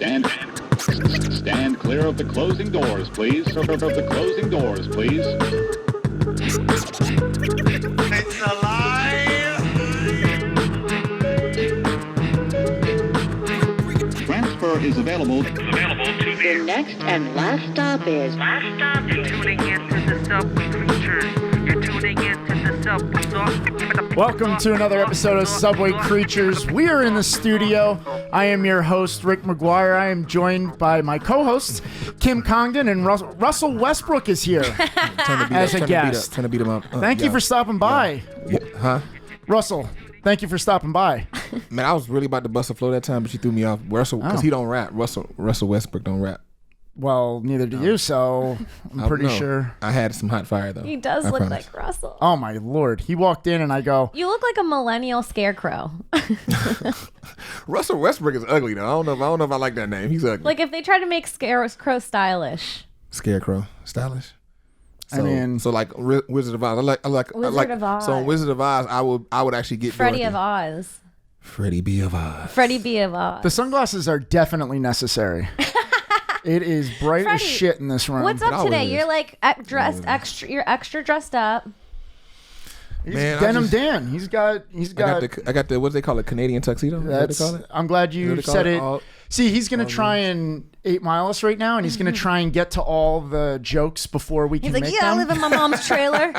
Stand clear of the closing doors, please. Of the closing doors, please. It's alive! Transfer is available. The next and last stop is... You're tuning into the SubwayCreatures. You're tuning into the Subway. Welcome to another episode of SubwayCreatures. We are in the studio. I am your host, Rick McGuire. I am joined by my co-hosts, Kim Congdon, and Russell Westbrook is here as a guest. Trying to beat him up. Thank you for stopping by. Yeah. Huh? Russell, thank you for stopping by. Man, I was really about to bust a flow that time, but you threw me off. Russell, because he don't rap. Russell Westbrook don't rap. Well, neither do you, so I'm pretty sure. I had some hot fire, though. He does look like Russell. Oh, my Lord. He walked in and I go... You look like a millennial scarecrow. Russell Westbrook is ugly, though. I don't know if I like that name. He's ugly. Like if they try to make scarecrow stylish. Scarecrow stylish? So, I mean... So like Wizard of Oz. I like Wizard of Oz. So in Wizard of Oz, I would actually get Freddie of Oz. Freddie B. of Oz. Freddie B. of Oz. The sunglasses are definitely necessary. It is bright as shit in this room. What's up today? You're like dressed extra. You're extra dressed up. He's Man, Denim Dan. He's got. I got the what do they call it? Canadian tuxedo? That's. What they call it? I'm glad you said it. See, he's gonna try and 8 Mile us right now, and he's gonna try and get to all the jokes before we can He's like, make yeah, them. I live in my mom's trailer.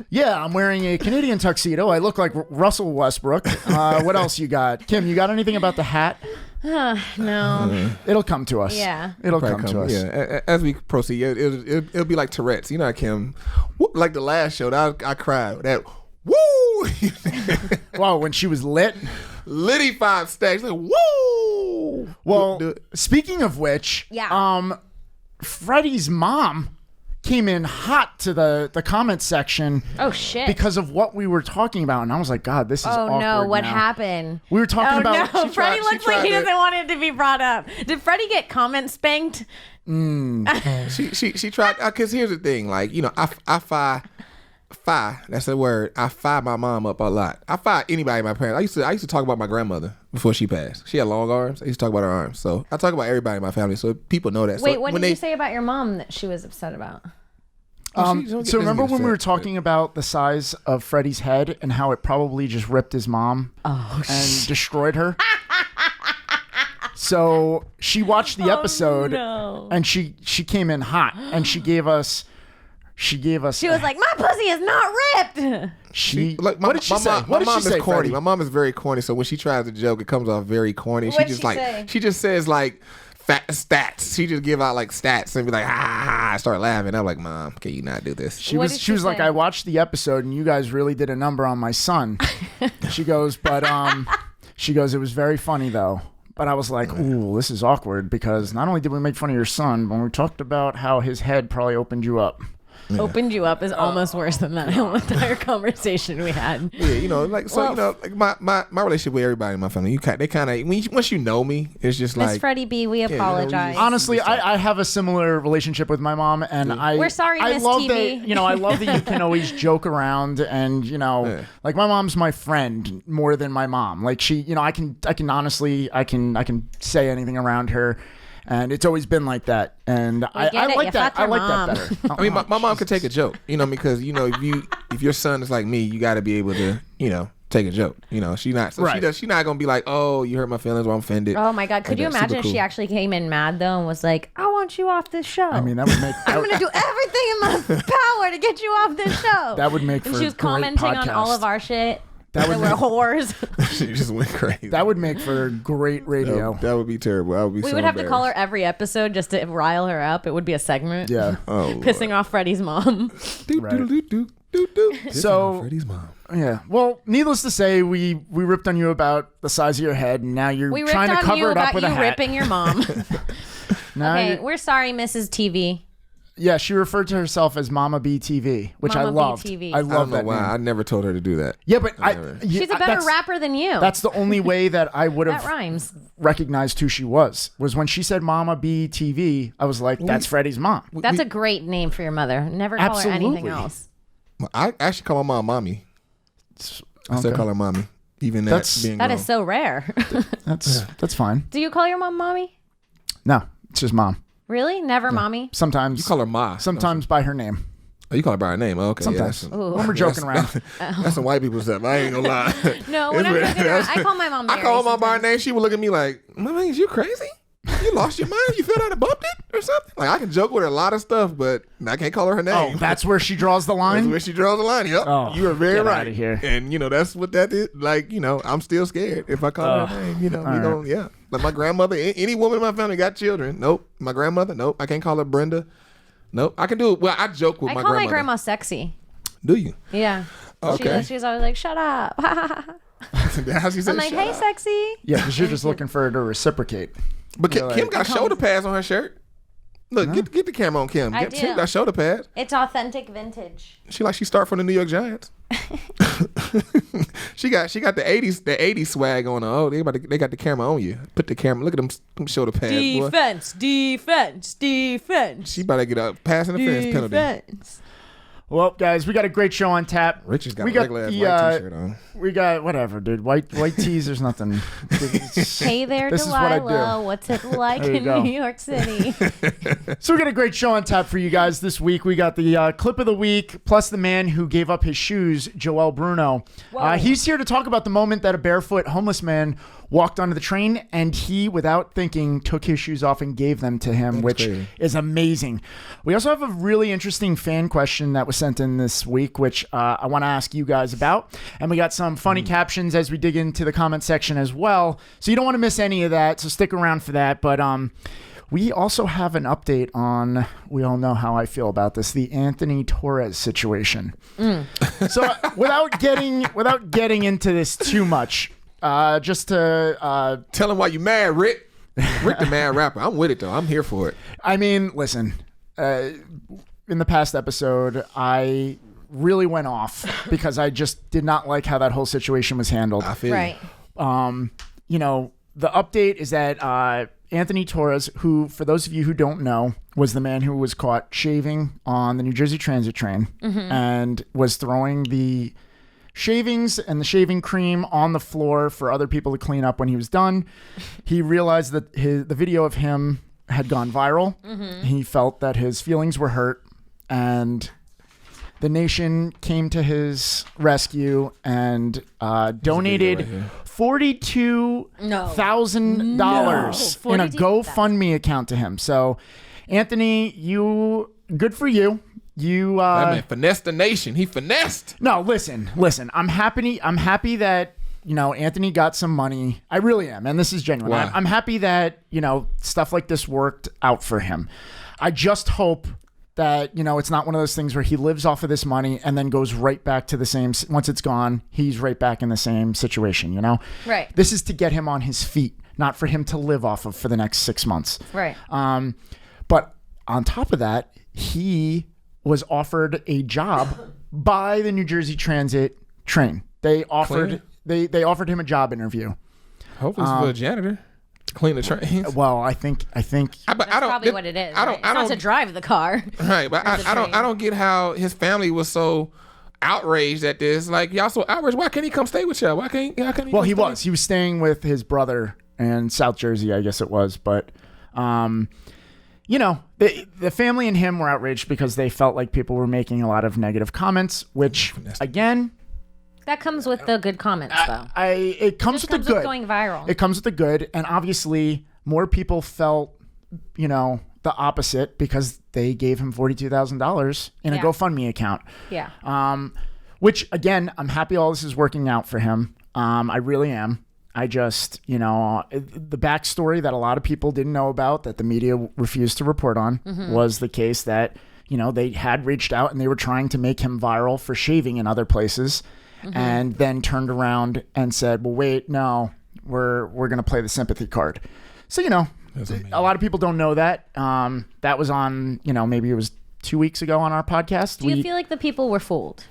Yeah, I'm wearing a Canadian tuxedo. I look like Russell Westbrook. What else you got, Kim? You got anything about the hat? No. It'll come to us. Yeah. It'll come to us. Yeah. As we proceed, it'll be like Tourette's. You know, Kim. Like the last show, I cried. That woo. Wow, when she was lit. Liddy 5 stacks. Like, woo. Well, speaking of which, Yeah. Freddie's mom came in hot to the comment section. Oh shit. Because of what we were talking about, and I was like, God, this is awkward. Oh no, what now. happened? We were talking about. No, Freddie looks like he doesn't want it to be brought up. Did Freddie get comment spanked? She tried, because here's the thing, like, you know, I fire, that's the word. I fire my mom up a lot. I fire anybody, my parents. I used to talk about my grandmother before she passed. She had long arms. I used to talk about her arms. So I talk about everybody in my family, so people know that. Wait, so what did you say about your mom that she was upset about? So remember when we were talking about the size of Freddie's head and how it probably just ripped his mom and destroyed her? So she watched the episode and she came in hot and she gave us. She was like, my pussy is not ripped. What did she say? My mom is corny. Freddie? My mom is very corny. So when she tries to joke, it comes off very corny. What'd she say? She just says like fat stats. She just give out like stats and be like, I start laughing. I'm like, Mom, can you not do this? She was like, I watched the episode and you guys really did a number on my son. She goes, it was very funny though. But I was like, ooh, this is awkward because not only did we make fun of your son, but we talked about how his head probably opened you up. Yeah. Opened you up is almost worse than that whole entire conversation we had. Yeah, you know, like so. Well, you know, like my relationship with everybody in my family, they kind of once you know me, it's just like Miss Freddie B. We apologize. Honestly, I have a similar relationship with my mom, and we're sorry, Miss love TV. that. I love that you can always joke around, and like my mom's my friend more than my mom. Like she, I can honestly, I can say anything around her. And it's always been like that, and I like that. I like that better. I mean, my mom could take a joke, because if your son is like me, you got to be able to, take a joke. She's not. So right. She's not gonna be like, oh, you hurt my feelings, or I'm offended. Oh my God, could you imagine if she actually came in mad though and was like, I want you off this show. I mean, that would make. I'm gonna do everything in my power to get you off this show. That would make. And for she was a great commenting podcast. on all of our shit. That we're whores. She just went crazy. That would make for great radio. That would be terrible. I would be. We would have to call her every episode just to rile her up. It would be a segment. Yeah. Pissing off Freddie's mom. So Freddie's mom. Yeah. Well, needless to say, we ripped on you about the size of your head, and now you're trying to cover it up with a hat. We ripped on you about you ripping your mom. Okay, we're sorry, Mrs. TV. Yeah, she referred to herself as Mama BTV, which Mama I loved. BTV. I love that. Wow, name. I never told her to do that. Yeah, but she's a better rapper than you. That's the only way that I would have that rhymes. recognized who she was when she said Mama BTV. I was like, that's Freddie's mom. That's a great name for your mother. Never call her anything else. I actually call my mom Mommy. I still call her Mommy. Even That's- being That grown. is so rare. That's fine. Do you call your mom mommy? No, it's just mom. Really? Never mommy? Sometimes You call her Ma. Sometimes by her name. Oh, you call her by her name. Oh, okay. Sometimes. Yeah, Ooh. When we're joking around. that's some white people stuff. I ain't gonna lie. No, when I'm joking around, I call my mom Mary. I call my mom by her sometimes. name. She would look at me like, "Mama, is you crazy? You lost your mind? You fell down and bumped it or something?" Like I can joke with her a lot of stuff, but I can't call her her Oh, name. that's where she draws the That's line? where she draws the line. Yep. Oh, you are very get right. outta here. And that's what that is. Like, I'm still scared if I call her her name. We right. don't. Yeah. Like my grandmother, any woman in my family got children. Nope. My grandmother. Nope. I can't call her Brenda. Nope. I can do it. Well, I joke with I my call grandmother. my grandma sexy. Do you? Yeah. Okay. She's always like, shut up. How she say? I'm like, "Shut hey, up." sexy. Yeah, because you're just looking for her to reciprocate. But You're Kim like- got shoulder pads on her shirt. Look, get the camera on Kim. I Kim do. got shoulder pads. It's authentic vintage. She start from the New York Giants. she got the 80s swag on her. Oh, they got the camera on you. Put the camera. Look at them shoulder pads, boy. Defense. She about to get a pass interference penalty. Well, guys, we got a great show on tap. Richard's got we a regular ass white t-shirt on. We got whatever, dude. White tees. There's nothing. Hey there, This is what I Delilah. do. What's it like There you in go. New York City? So we got a great show on tap for you guys this week. We got the clip of the week, plus the man who gave up his shoes, Joel Bruno. He's here to talk about the moment that a barefoot homeless man walked onto the train, and he, without thinking, took his shoes off and gave them to him, which crazy. is amazing. We also have a really interesting fan question that was sent in this week, which I want to ask you guys about. And we got some funny captions as we dig into the comment section as well. So you don't want to miss any of that, so stick around for that. But we also have an update on, we all know how I feel about this, the Anthony Torres situation. So without getting into this too much, just to Tell him why you mad, Rick. Rick the mad rapper. I'm with it though. I'm here for it. I mean, listen, in the past episode, I really went off because I just did not like how that whole situation was handled. I feel Right. The update is that Anthony Torres, who, for those of you who don't know, was the man who was caught shaving on the New Jersey Transit train and was throwing the shavings and the shaving cream on the floor for other people to clean up when he was done. He realized that the video of him had gone viral. He felt that his feelings were hurt, and the nation came to his rescue and donated $42,000 in a GoFundMe account to him. So, Anthony, good for you. You that man finessed the nation. He finessed. no, listen. I'm happy that Anthony got some money. I really am, and this is genuine. Why? I'm happy that stuff like this worked out for him. I just hope that it's not one of those things where he lives off of this money and then goes right back to the same. Once it's gone, he's right back in the same situation. Right. This is to get him on his feet, not for him to live off of for the next 6 months. Right. But on top of that, he was offered a job by the New Jersey Transit train. They offered him a job interview. Hopefully it's for a janitor. Clean the trains. Well, I think That's probably what it is. I don't. It's not to drive the car. Right, but I don't get how his family was so outraged at this. Like, y'all so outraged. Why can't he come stay with y'all? Why can't he? Well, he was staying with his brother in South Jersey, I guess it was. But, the family and him were outraged because they felt like people were making a lot of negative comments, which, again, That comes with the good comments, though. it comes with the good. Going viral. It comes with the good, and obviously more people felt, the opposite because they gave him $42,000 in a Yeah. GoFundMe account. Yeah. Which, again, I'm happy all this is working out for him. I really am. I just, the backstory that a lot of people didn't know about, that the media refused to report on, was the case that, they had reached out and they were trying to make him viral for shaving in other places, and then turned around and said, well, wait, no, we're going to play the sympathy card. So, a lot of people don't know that. That was on, maybe it was 2 weeks ago on our podcast. Do you feel like the people were fooled?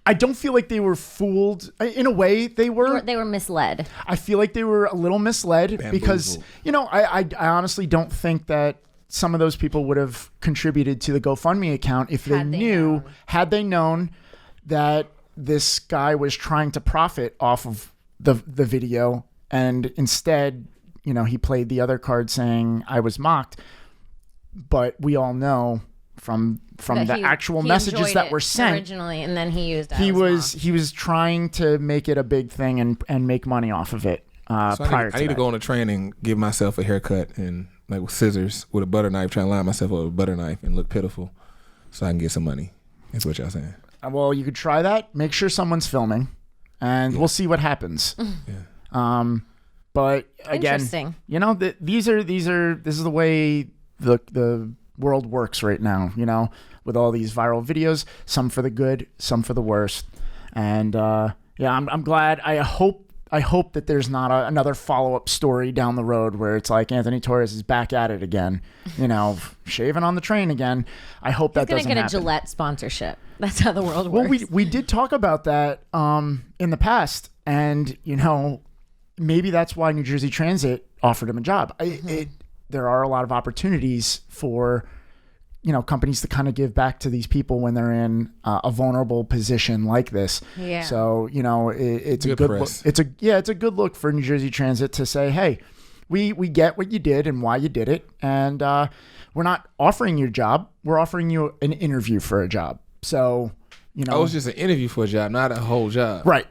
I don't feel like they were fooled. In a way, they were. They were misled. I feel like they were a little misled because, I honestly don't think that some of those people would have contributed to the GoFundMe account if they Had they knew, known. had they known that this guy was trying to profit off of the video, and instead, you know, he played the other card saying I was mocked. But we all know from the actual messages that were sent originally, and then he used. He was trying to make it a big thing and make money off of it. I need to go on a train and give myself a haircut and like with scissors with a butter knife, try and line myself up with a butter knife and look pitiful, so I can get some money. That's what y'all saying. Well, you could try that. Make sure someone's filming, and we'll see what happens. Yeah. But again, you know, this is the way the world works right now, you know, with all these viral videos, some for the good, some for the worst. And I'm glad. I hope that there's not another follow-up story down the road where it's like Anthony Torres is back at it again, you know, shaving on the train again. I hope that doesn't happen. He's going to get a Gillette sponsorship. That's how the world works. Well, we did talk about that in the past, and, you know, maybe that's why New Jersey Transit offered him a job. There are a lot of opportunities for, you know, companies to kind of give back to these people when they're in a vulnerable position like this. Yeah. So, you know, it's a good look. It's a good look for New Jersey Transit to say, hey, we get what you did and why you did it, and we're not offering you a job. We're offering you an interview for a job. So, you know, it was just an interview for a job, not a whole job. Right.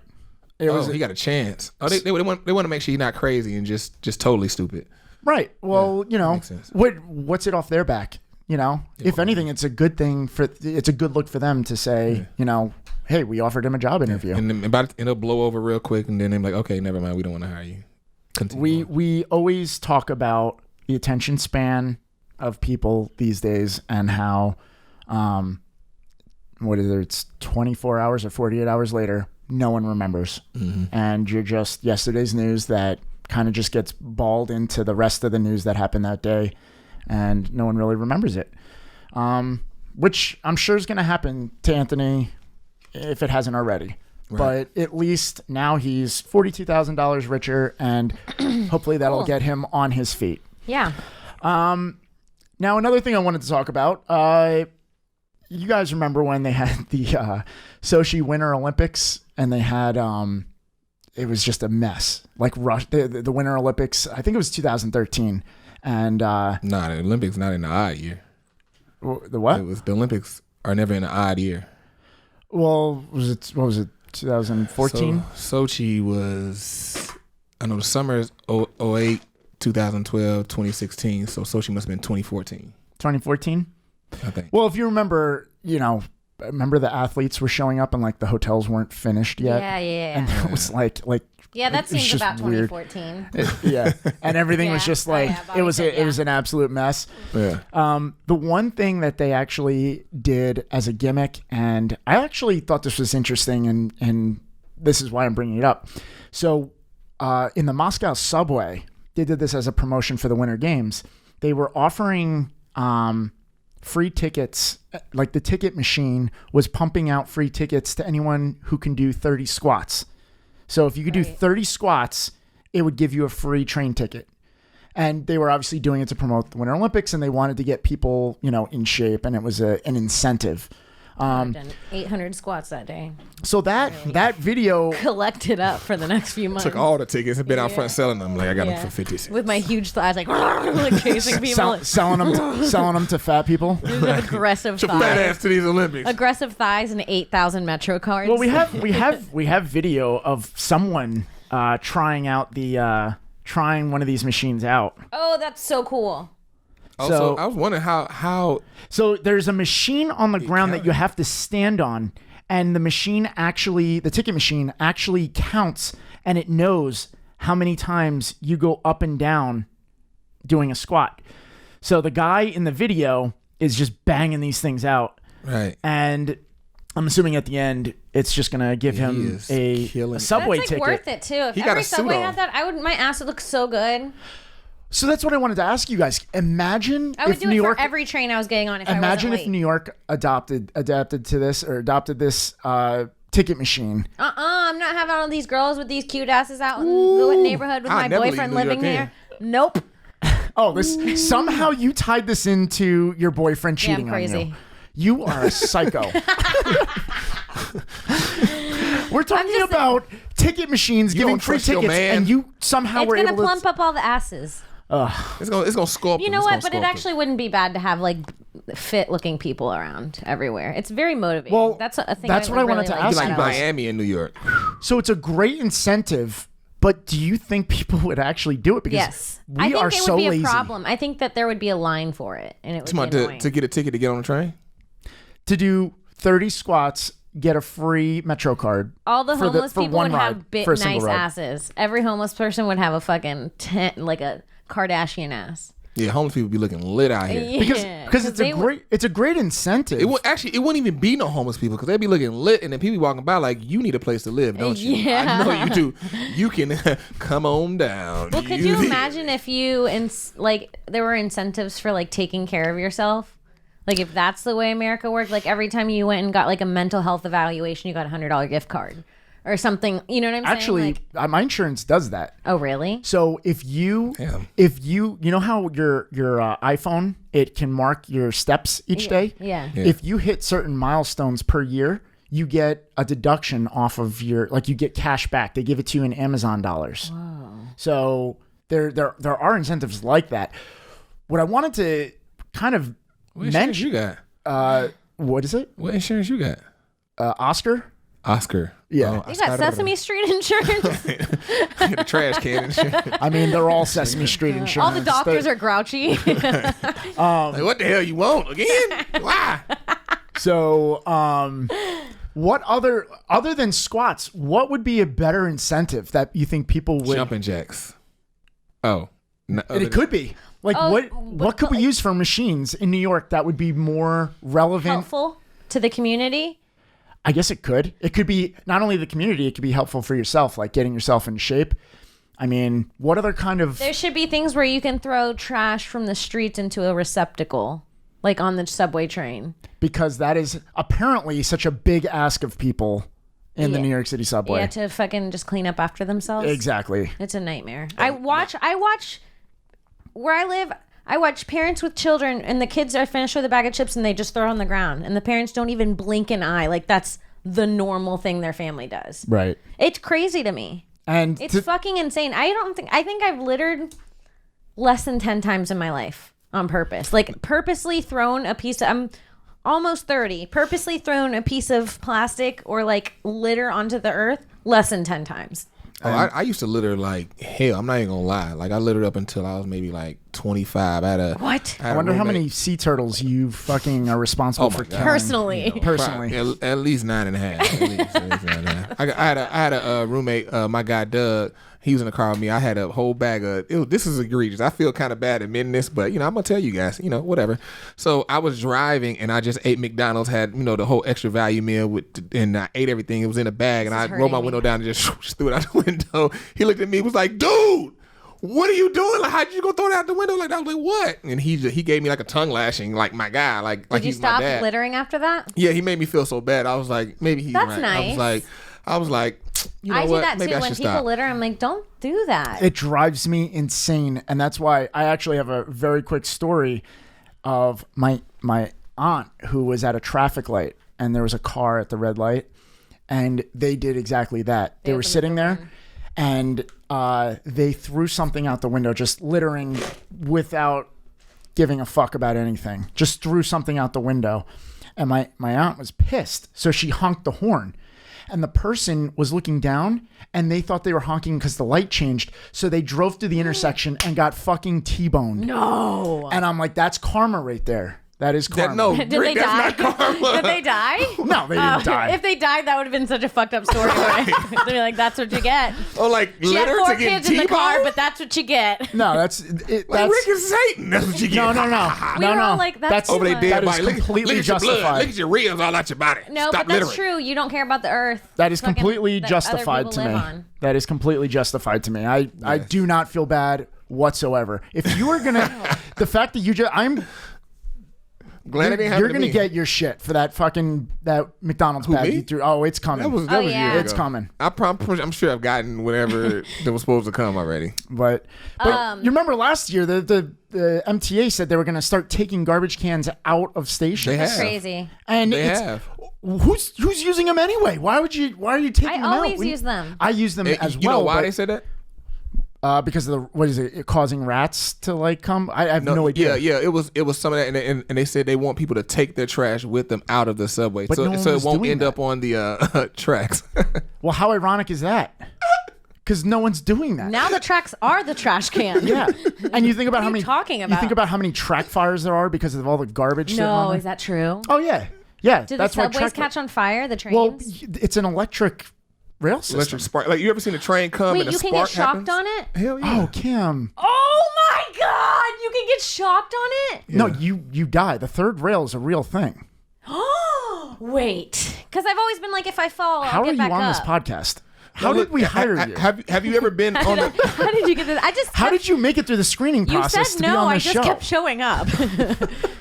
He got a chance. Oh, they want to make sure he's not crazy and just totally stupid. Right. Well, you know, what's it off their back? You know, if anything, it's a good thing it's a good look for them to say, you know, hey, we offered him a job interview. And it'll blow over real quick. And then they're like, okay, never mind. We don't want to hire you. Continue we always talk about the attention span of people these days and how, it's 24 hours or 48 hours later, no one remembers. Mm-hmm. And you're just yesterday's news that kind of just gets balled into the rest of the news that happened that day, and no one really remembers it, which I'm sure is going to happen to Anthony if it hasn't already. Right. But at least now he's $42,000 richer, and hopefully that'll get him on his feet. Yeah. Now, another thing I wanted to talk about, you guys remember when they had the Sochi Winter Olympics, and they had it was just a mess. Like the Winter Olympics, I think it was 2013, and the Olympics not in the odd year. The what? The Olympics are never in an odd year. Well, what was it? 2014. Sochi was, I know the summer is 08, 2012, 2016. So Sochi must have been 2014. 2014. I think. Well, if you remember, you know, the athletes were showing up and like the hotels weren't finished yet. Yeah. And it was like yeah, that seems about 2014. Yeah, and everything was just like it was an absolute mess. Yeah. The one thing that they actually did as a gimmick, and I actually thought this was interesting, and this is why I'm bringing it up. So, in the Moscow subway, they did this as a promotion for the Winter Games. They were offering free tickets, like the ticket machine was pumping out free tickets to anyone who can do 30 squats. So if you could do 30 squats, it would give you a free train ticket. And they were obviously doing it to promote the Winter Olympics, and they wanted to get people, you know, in shape, and it was an incentive. I've done 800 squats that day. So that video collected up for the next few months. Took all the tickets and been out front selling them. Like I got them for 50 cents. With my huge thighs, like chasing people, selling them to fat people. Aggressive thighs. Fat ass to these Olympics. Aggressive thighs and 8,000 Metro cards. Well, we have video of someone trying one of these machines out. Oh, that's so cool. Also, I was wondering how. So there's a machine on the ground that you have to stand on, and the ticket machine actually counts, and it knows how many times you go up and down doing a squat. So the guy in the video is just banging these things out. Right. And I'm assuming at the end it's just gonna give him a subway that's ticket. Worth it too. If every subway had that, my ass would look so good. So that's what I wanted to ask you guys. Imagine I would if do New it York, for every train I was getting on. Imagine if New York adapted to this or adopted this ticket machine. I'm not having all these girls with these cute asses out in the neighborhood with my boyfriend living here. Nope. Oh, somehow you tied this into your boyfriend cheating I'm crazy. on you. You are a psycho. We're talking about ticket machines giving don't free trust your tickets, man. and you somehow were It's able gonna to. plump up all the asses. It's gonna sculpt. You know what? But it actually wouldn't be bad to have like fit-looking people around everywhere. It's very motivating. Well, that's a thing. that's what I wanted to ask like you guys. Miami and New York. So it's a great incentive, but do you think people would actually do it? Because Yes, we I think are it so would be lazy. a problem. I think that there would be a line for it, and it would be annoying. To get a ticket to get on the train. To do 30 squats, get a free Metro card. All the homeless people one would ride have bit for a single nice ride. asses. Every homeless person would have a fucking like a Kardashian ass. Yeah, homeless people be looking lit out here. Because it's a great incentive. It wouldn't even be no homeless people because they'd be looking lit, and then people walking by like, you need a place to live, don't you? Yeah. I know you do. You can come on down. Well, could you imagine if you like there were incentives for like taking care of yourself? Like if that's the way America worked, like every time you went and got like a mental health evaluation, you got $100 gift card or something. You know what I'm saying? Actually, my insurance does that. Oh, really? So if you know how your iPhone, it can mark your steps each day? Yeah. If you hit certain milestones per year, you get a deduction off of you get cash back. They give it to you in Amazon dollars. Whoa. So there are incentives like that. What I wanted to kind of what insurance you got? What is it? What insurance you got? Oscar? Yeah. You got Sesame Street insurance? The trash can insurance. I mean, they're all Sesame Street insurance. All the doctors are grouchy. Like, what the hell you want again? Why? So, what other than squats, what would be a better incentive that you think people would? Jumping jacks. Oh. No, It could be. Like, what could we use for machines in New York that would be more relevant? Helpful to the community? I guess it could. It could be not only the community, it could be helpful for yourself, like getting yourself in shape. I mean, what other kind of... There should be things where you can throw trash from the streets into a receptacle, like on the subway train. Because that is apparently such a big ask of people in the New York City subway. Yeah, to fucking just clean up after themselves. Exactly. It's a nightmare. I watch where I live. I watch parents with children, and the kids are finished with a bag of chips, and they just throw it on the ground, and the parents don't even blink an eye. Like that's the normal thing their family does. Right. It's crazy to me. And it's fucking insane. I think I've littered less than 10 times in my life on purpose. Like purposely thrown a piece of, I'm almost 30, purposely thrown a piece of plastic or like litter onto the earth less than 10 times. Oh, I used to litter like hell. I'm not even gonna lie. Like I littered up until I was maybe like 25. I wonder how many sea turtles you fucking are responsible for killing. Personally. At least 9.5. At least 9.5. I had a roommate, my guy Doug. He was in the car with me. I had a whole bag of. This is egregious. I feel kind of bad admitting this, but I'm gonna tell you guys. Whatever. So I was driving and I just ate McDonald's. Had the whole extra value meal and I ate everything. It was in a bag and I rolled my window down and just threw it out the window. He looked at me. Was like, dude, what are you doing? Like, how'd you go throw it out the window? Like, I was like, what? And he gave me like a tongue lashing, like my guy, like Did you he's my dad. stop littering after that? Yeah, he made me feel so bad. I was like, maybe he's That's right. nice. I was like, you know I do what? that Maybe too. I When should people stop. litter, I'm like, don't do that. It drives me insane, and that's why I actually have a very quick story of my aunt who was at a traffic light, and there was a car at the red light, and they did exactly that. They were sitting there, and they threw something out the window, just littering without giving a fuck about anything. Just threw something out the window, and my aunt was pissed, so she honked the horn. And the person was looking down and they thought they were honking because the light changed. So they drove to the intersection and got fucking T-boned. No. And I'm like, that's karma right there. That is karma. Did they die? Did they die? No, they didn't die. If they died, that would have been such a fucked up story, right? They'd be like, that's what you get. Oh, like She had litter 4 to get kids in the car, T-boned? but that's what you get. No, that's it. Like That's Rick and Satan. That's what you get. no. We were all like, that's Over they too dead much. That is body. completely look at your blood. justified. Look at your ribs all out your body. No, Stop but that's littering. true. You don't care about the earth. That is Fucking- completely that other justified people to me. live on. That is completely justified to me. I do not feel bad whatsoever. If you were gonna, the fact that Glad it didn't happen You're to gonna me. get your shit for that McDonald's bag me? you threw. Oh, it's coming. That was Oh, years yeah. ago. It's coming. I'm sure I've gotten whatever that was supposed to come already. But you remember last year the MTA said they were gonna start taking garbage cans out of stations. They That's have. crazy. And They it's, have. who's using them anyway? Why are you taking I them out? always use them. I use them as You well. know why but, they said that? because of the what is it causing rats to like come? I have no idea. Yeah. It was some of that, and they said they want people to take their trash with them out of the subway, But so no one it was won't doing end that. up on the tracks. Well, how ironic is that? Because no one's doing that. Now the tracks are the trash can. Yeah, and you think about What how are many you talking You about? think about how many track fires there are because of all the garbage. sitting on No, there. is that true? Oh yeah, yeah. Do the that's why subways track. catch on fire? The trains? Well, it's an electric rail system. Electric spark. Like, you ever seen a train come Wait, and a you can spark get shocked happens? on it? Hell yeah. Oh, Kim. Oh my God! You can get shocked on it? No, you die. The third rail is a real thing. Wait, because I've always been like, if I fall, How I'll are get you back on up. this podcast? How Now, did look, we hire you? Have you ever been on the? How did you get this? How did you make it through the screening You process said to be no. on I this just show? kept showing up.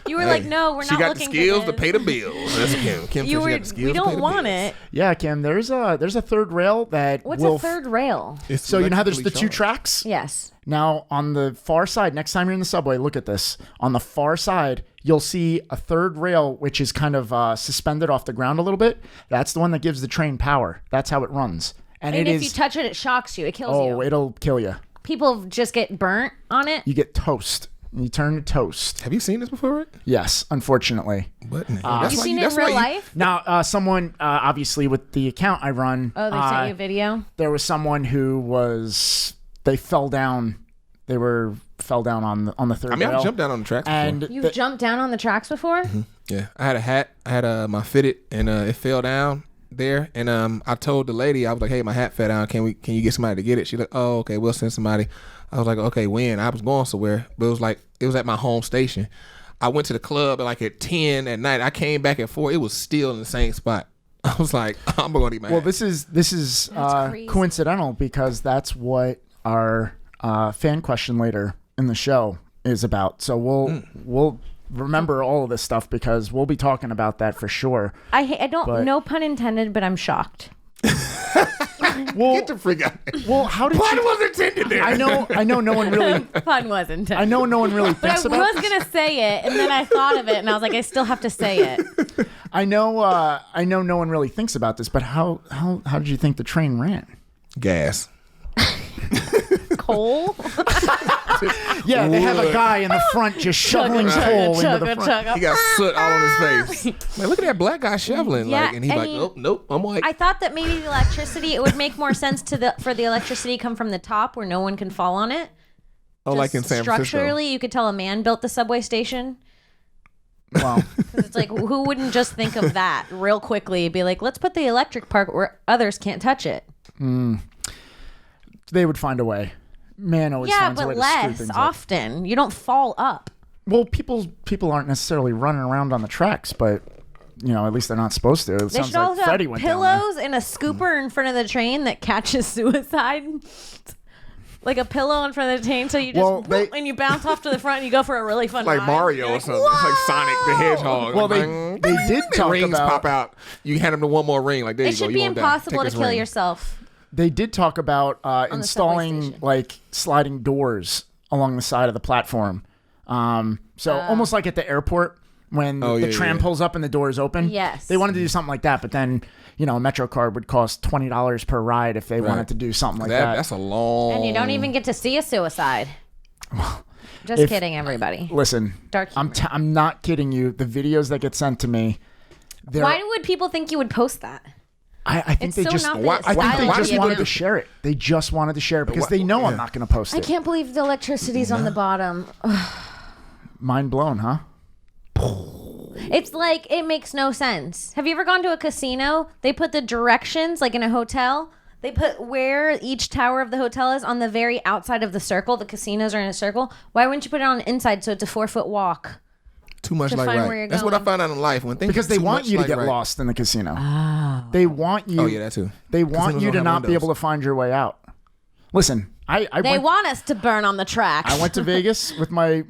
You were like, no, we're She not got the looking skills for to this. pay the bills. That's Kim. Kim You said she were. got the skills We to pay don't the want bills. it. Yeah, Kim. There's a third rail that What's will. a third rail? It's So you know how there's the electrically two charged. tracks? Yes. Now on the far side, next time you're in the subway, look at this. On the far side, you'll see a third rail which is kind of suspended off the ground a little bit. That's the one that gives the train power. That's how it runs. And And it if is. you touch it, it shocks you. It kills you. Oh, it'll kill you. People just get burnt on it. You get toast. You turn to toast. Have you seen this before, Rick? Yes, unfortunately. What? You seen it in real life? Now, someone obviously with the account I run. Oh, they sent you a video. There was someone who was. They fell down. They fell down on the third I mean, rail. I've jumped down on the tracks before. And You've jumped down on the tracks before? Yeah, I had a hat. I had my fitted, and it fell down there. And I told the lady, I was like, "Hey, my hat fell down. Can you get somebody to get it?" She's like, "Oh, okay, we'll send somebody." I was like, "Okay, when?" I was going somewhere, but it was at my home station. I went to the club at 10 at night. I came back at 4. It was still in the same spot. I was like, "I'm going to eat my well, hat." this is crazy. coincidental because that's what our fan question later in the show is about. So we'll remember all of this stuff because we'll be talking about that for sure. I don't. But- No pun intended, but I'm shocked. Well, Get the freak out. well, how did Pun you? was intended there. I know no one really. Pun was intended. I know no one really But I thinks was about this. gonna say it, and then I thought of it, and I was like, I still have to say it. I know no one really thinks about this, but how did you think the train ran? Gas. Coal. Yeah, they have a guy in the front just shoveling coal into the front. He got soot all on his face. Like, look at that black guy shoveling. Yeah, and he's I like, mean, "Oh, nope, I'm white." I thought that maybe the electricity. It would make more sense for the electricity to come from the top where no one can fall on it. Oh, like in Just San Francisco. structurally, you could tell a man built the subway station. Wow. 'Cause it's like, who wouldn't just think of that real quickly? Be like, let's put the electric part where others can't touch it. They would find a way. Man always Yeah, finds a way but to screw less things up. often. You don't fall up. Well, people aren't necessarily running around on the tracks, but at least they're not supposed to. It They sounds should like also Freddie have went down there. pillows and a scooper in front of the train that catches suicide. Like a pillow in front of the train, so you just Well, they- and you bounce off to the front and you go for a really fun Like ride. Mario You're or like, something. It's like Sonic the Hedgehog. Well, Like, they did the talk rings about pop out. You hand them to one more ring. Like, there It you go. should You be won't die. impossible Take to this kill ring. yourself. They did talk about the subway installing station. like sliding doors along the side of the platform. So almost like at the airport when Oh, the yeah, tram yeah. pulls up and the door is open. Yes. They wanted to do something like that, but then a Metro card would cost $20 per ride if they wanted to do something like that. That's a long. And you don't even get to see a suicide. Just if- kidding, everybody. Listen, Dark humor. I'm not kidding you. The videos that get sent to me, Why would people think you would post that? I think It's they so just not the Why- I think style they of just people. wanted to share it. They just wanted to share it because they know I'm not going to post I it. can't believe the electricity's on the bottom. Mind blown, huh? It's like, it makes no sense. Have you ever gone to a casino? They put the directions, like in a hotel. They put where each tower of the hotel is on the very outside of the circle. The casinos are in a circle. Why wouldn't you put it on the inside so it's a 4-foot walk? Too much to like find right. where you're That's what I going. found out in life when things Because are they too want much you to like get right. lost in the casino. They want you. Oh yeah, that too. They want Casinos you to don't have not be windows. able to find your way out. Listen, I They went, want us to burn on the tracks. I went to Vegas with my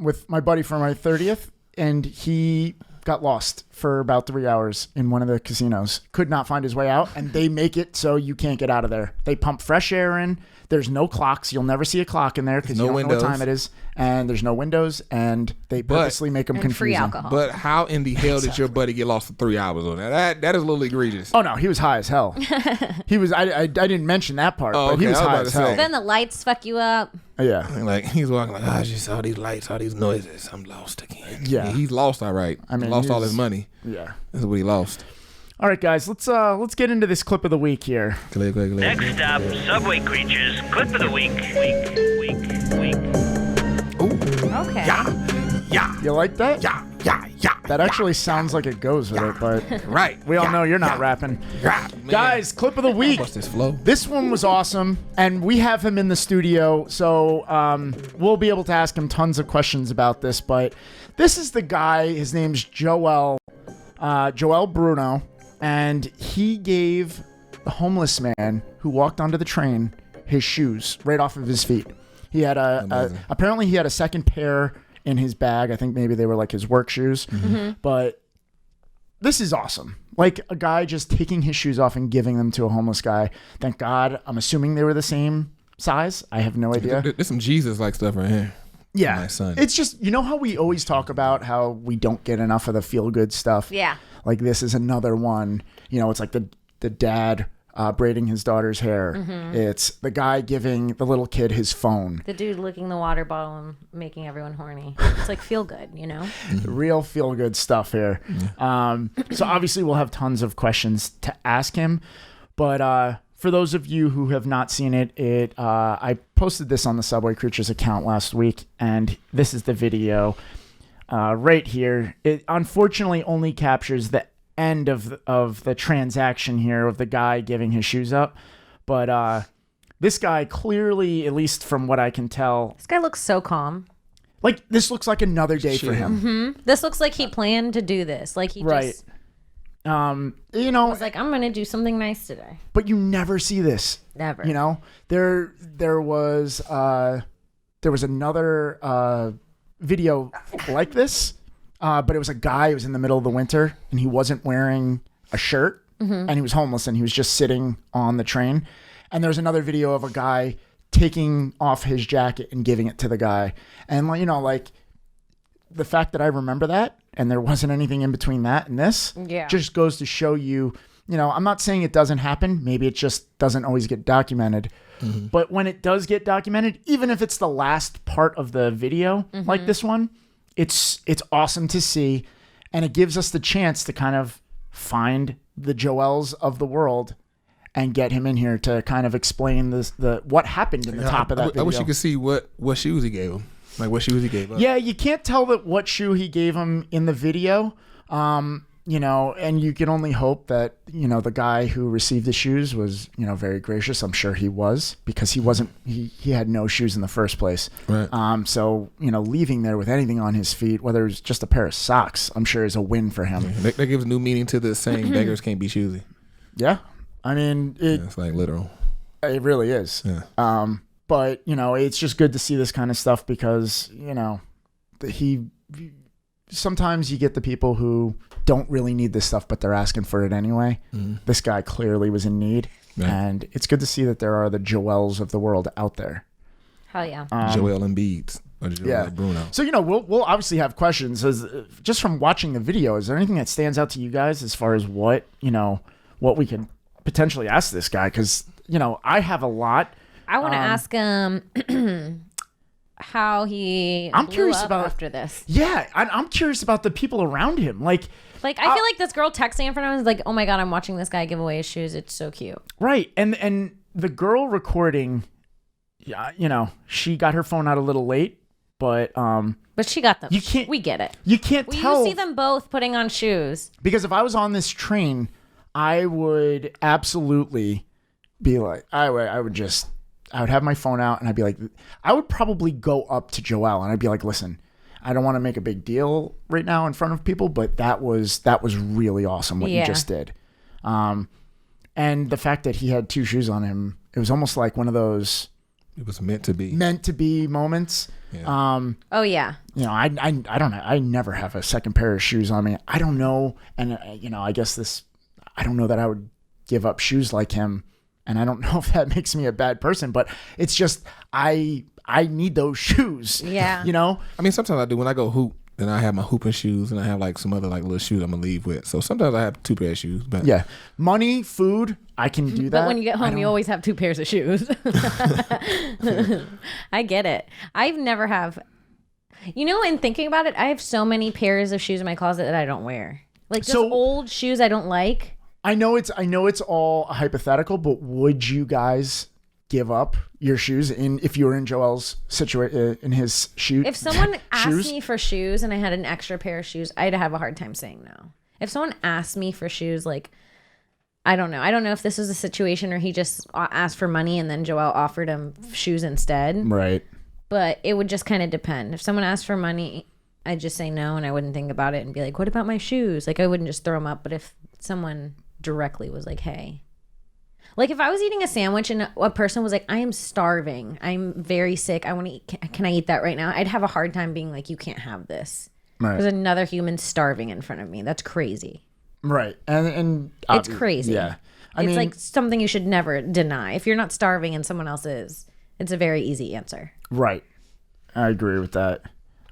buddy for my 30th, and he got lost for about 3 hours in one of the casinos. Could not find his way out, and they make it so you can't get out of there. They pump fresh air in. There's no clocks. You'll never see a clock in there because you don't know what time it is. And there's no windows, and they purposely make them and confusing. free alcohol. But how in the hell did your buddy get lost for 3 hours on that? That is a little egregious. Oh no, he was high as hell. He was. I didn't mention that part, Oh, but he okay, was I was high about as to hell. say. Then the lights fuck you up. Yeah. Like he's walking like, I just saw these lights, all these noises. I'm lost again. Yeah. He's lost, all right. I mean, he lost all he's- his money. Yeah. That's what he lost. All right, guys. Let's get into this clip of the week here. Click. Next up, Subway Creatures, clip of the week. Okay. Yeah. You like that? Yeah. That actually sounds like it goes with it, but Right. we all know you're not rapping. Yeah. Guys, clip of the week. What's this flow? This one was awesome, and we have him in the studio, so we'll be able to ask him tons of questions about this. But this is the guy. His name's Joel Bruno, and he gave the homeless man who walked onto the train his shoes right off of his feet. He had apparently he had a second pair in his bag. I think maybe they were like his work shoes, but this is awesome. Like a guy just taking his shoes off and giving them to a homeless guy. Thank God. I'm assuming they were the same size. I have no idea. There's some Jesus-like stuff right here. Yeah. My son. It's just, you know how we always talk about how we don't get enough of the feel-good stuff? Yeah. Like this is another one. You know, it's like the dad braiding his daughter's hair. It's the guy giving the little kid his phone. The dude licking the water bottle and making everyone horny. It's like feel good, you know? Real feel-good stuff here. So obviously we'll have tons of questions to ask him. But for those of you who have not seen it, I posted this on the Subway Creatures account last week, and this is the video right here. It unfortunately only captures the end of the transaction here of the guy giving his shoes up. But this guy clearly, at least from what I can tell, This guy looks so calm. like this looks like another day for him. This looks like he planned to do this. Like he Right. just You know, was like, I'm going to do something nice today. but you never see this. Never. You know, there was another video like this, but it was a guy who was in the middle of the winter and he wasn't wearing a shirt and he was homeless and he was just sitting on the train. And there was another video of a guy taking off his jacket and giving it to the guy. And you know, like the fact that I remember that and there wasn't anything in between that and this just goes to show you, you know, I'm not saying it doesn't happen. Maybe it just doesn't always get documented. But when it does get documented, even if it's the last part of the video, like this one, it's awesome to see. And it gives us the chance to kind of find the Joels of the world and get him in here to kind of explain what happened in the top of that video. I wish you could see what shoes he gave him. Like what shoes he gave up. Yeah, you can't tell what shoe he gave him in the video. You know, and you can only hope that, you know, the guy who received the shoes was, you know, very gracious. I'm sure he was, because he had no shoes in the first place. Right. So, you know, leaving there with anything on his feet, whether it's just a pair of socks, I'm sure is a win for him. That gives new meaning to the saying, beggars can't be choosy. Yeah. I mean, It's like literal. it really is. Yeah. But, you know, it's just good to see this kind of stuff because, you know, sometimes you get the people who don't really need this stuff, but they're asking for it anyway. This guy clearly was in need. Right. And it's good to see that there are the Joels of the world out there. Hell yeah. Joel Embiid or Joel Bruno. So, you know, we'll obviously have questions. Just from watching the video, is there anything that stands out to you guys as far as what we can potentially ask this guy? Because, you know, I have a lot. I want to ask him how he I'm blew curious up about after this. Yeah, I'm curious about the people around him. Like I feel like this girl texting in front of him is like, oh my God, I'm watching this guy give away his shoes. It's so cute. right. And the girl recording, yeah, you know, she got her phone out a little late, but she got them. You can't- We get it. you can't Well, tell. you see them both putting on shoes. Because if I was on this train, I would absolutely be like, I would have my phone out and I'd be like, I would probably go up to Joel and I'd be like, listen, I don't want to make a big deal right now in front of people, but that was really awesome what you just did. And the fact that he had two shoes on him, it was almost like one of those It was meant to be. meant to be moments. Oh yeah. You know, I don't know. I never have a second pair of shoes on me. I don't know, and you know, I guess I don't know that I would give up shoes like him, and I don't know if that makes me a bad person, but it's just I need those shoes. Yeah. You know. I mean, sometimes I do when I go hoop. Then I have my hooping shoes, and I have like some other like little shoes I'm gonna leave with. So sometimes I have 2 pairs of shoes. But yeah, money, food, I can do that. But when you get home, you always have 2 pairs of shoes. I get it. I've never have. You know, in thinking about it, I have so many pairs of shoes in my closet that I don't wear. Like just old shoes I don't like. I know it's all hypothetical, but would you guys give up your shoes if you were in Joel's situation in his shoe? If someone asked me for shoes and I had an extra pair of shoes, I'd have a hard time saying no. If someone asked me for shoes, like I don't know if this was a situation where he just asked for money and then Joel offered him shoes instead. Right. But it would just kind of depend. If someone asked for money, I'd just say no and I wouldn't think about it and be like, what about my shoes? Like I wouldn't just throw them up. But if someone directly was like, hey. Like if I was eating a sandwich and a person was like, I am starving. I'm very sick. I want to eat. Can I eat that right now? I'd have a hard time being like, you can't have this. Right. There's another human starving in front of me. That's crazy. Right. And it's crazy. Yeah. It's like something you should never deny. If you're not starving and someone else is, it's a very easy answer. Right. I agree with that.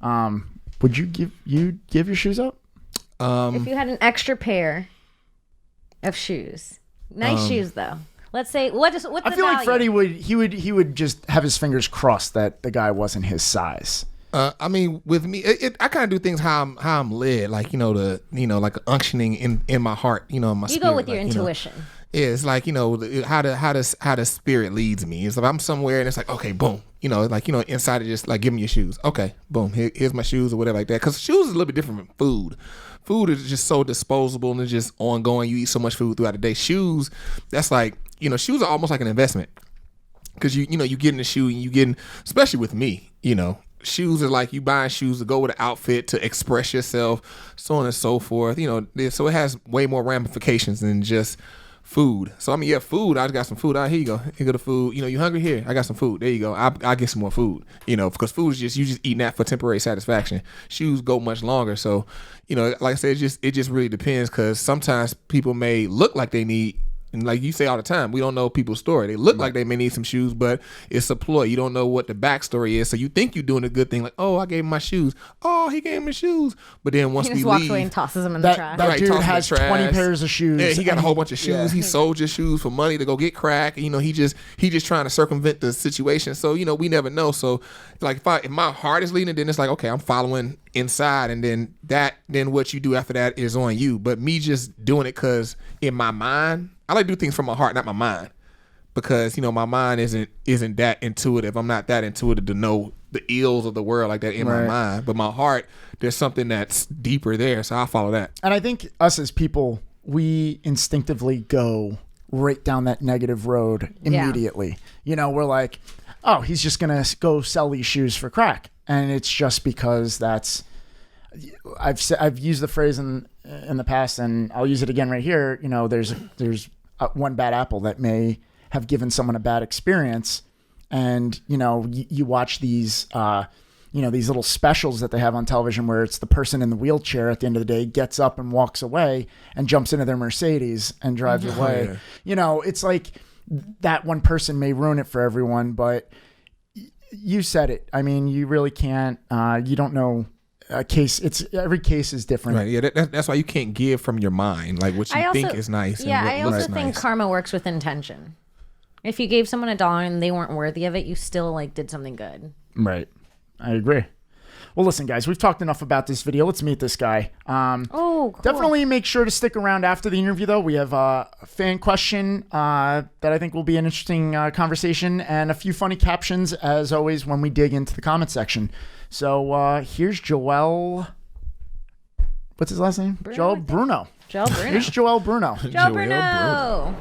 Would you give your shoes up? If you had an extra pair of shoes. Nice shoes though. Let's say what's the I feel value? like Freddie would just have his fingers crossed that the guy wasn't his size. I mean, with me, I kind of do things how I'm led, like like unctioning in my heart, in my spirit. You go with your like, intuition. Yeah, it's like how the spirit leads me. It's like I'm somewhere and it's like, okay, boom, inside of just like give me your shoes. Okay, boom, here's my shoes or whatever like that. Because shoes is a little bit different from food. Food is just so disposable and it's just ongoing. You eat so much food throughout the day. Shoes, that's like shoes are almost like an investment because you get in the shoe and you getting, especially with me, shoes are like you buying shoes to go with an outfit to express yourself, so on and so forth. So it has way more ramifications than just food. So I mean, yeah, food. I got some food. Here you go. Here go the food. You hungry? Here, I got some food. There you go. I get some more food. Because food is you just eating that for temporary satisfaction. Shoes go much longer. So, like I said, it just really depends. Because sometimes people may look like they need. And like you say all the time, we don't know people's story. They look like they may need some shoes, but it's a ploy. You don't know what the backstory is. So you think you're doing a good thing. Like, oh, I gave him my shoes. Oh, he gave me shoes. But then once He we just walks leave, away and tosses them in the trash. That dude toss 'em in has the trash. 20 pairs of shoes. Yeah, he got a whole bunch of shoes. Yeah. He sold your shoes for money to go get crack. He just trying to circumvent the situation. So we never know. So like if my heart is leading, then it's like, okay, I'm following inside, and then what you do after that is on you. But me just doing it because in my mind, I like to do things from my heart, not my mind, because my mind isn't that intuitive. I'm not that intuitive to know the ills of the world like that in my mind. But my heart, there's something that's deeper there, so I follow that. And I think us as people, we instinctively go right down that negative road immediately. We're like, oh, he's just gonna go sell these shoes for crack, and it's just because that's. I've used the phrase in the past, and I'll use it again right here. There's one bad apple that may have given someone a bad experience, and you watch these these little specials that they have on television where it's the person in the wheelchair at the end of the day gets up and walks away and jumps into their Mercedes and drives away. Yeah. It's like that one person may ruin it for everyone, but you said it. I mean, you really can't. You don't know. Every case is different. Right. Yeah. That's why you can't give from your mind, like what you think is nice. Yeah. And I what also looks think nice. karma works with intention. If you gave someone $1 and they weren't worthy of it, you still did something good. Right. I agree. Well, listen, guys, we've talked enough about this video. Let's meet this guy. Cool. Definitely make sure to stick around after the interview, though. We have a fan question that I think will be an interesting conversation, and a few funny captions, as always, when we dig into the comment section. So here's Joel. What's his last name? Joel Bruno. Joel Bruno. Here's Joel Bruno. Joel Bruno.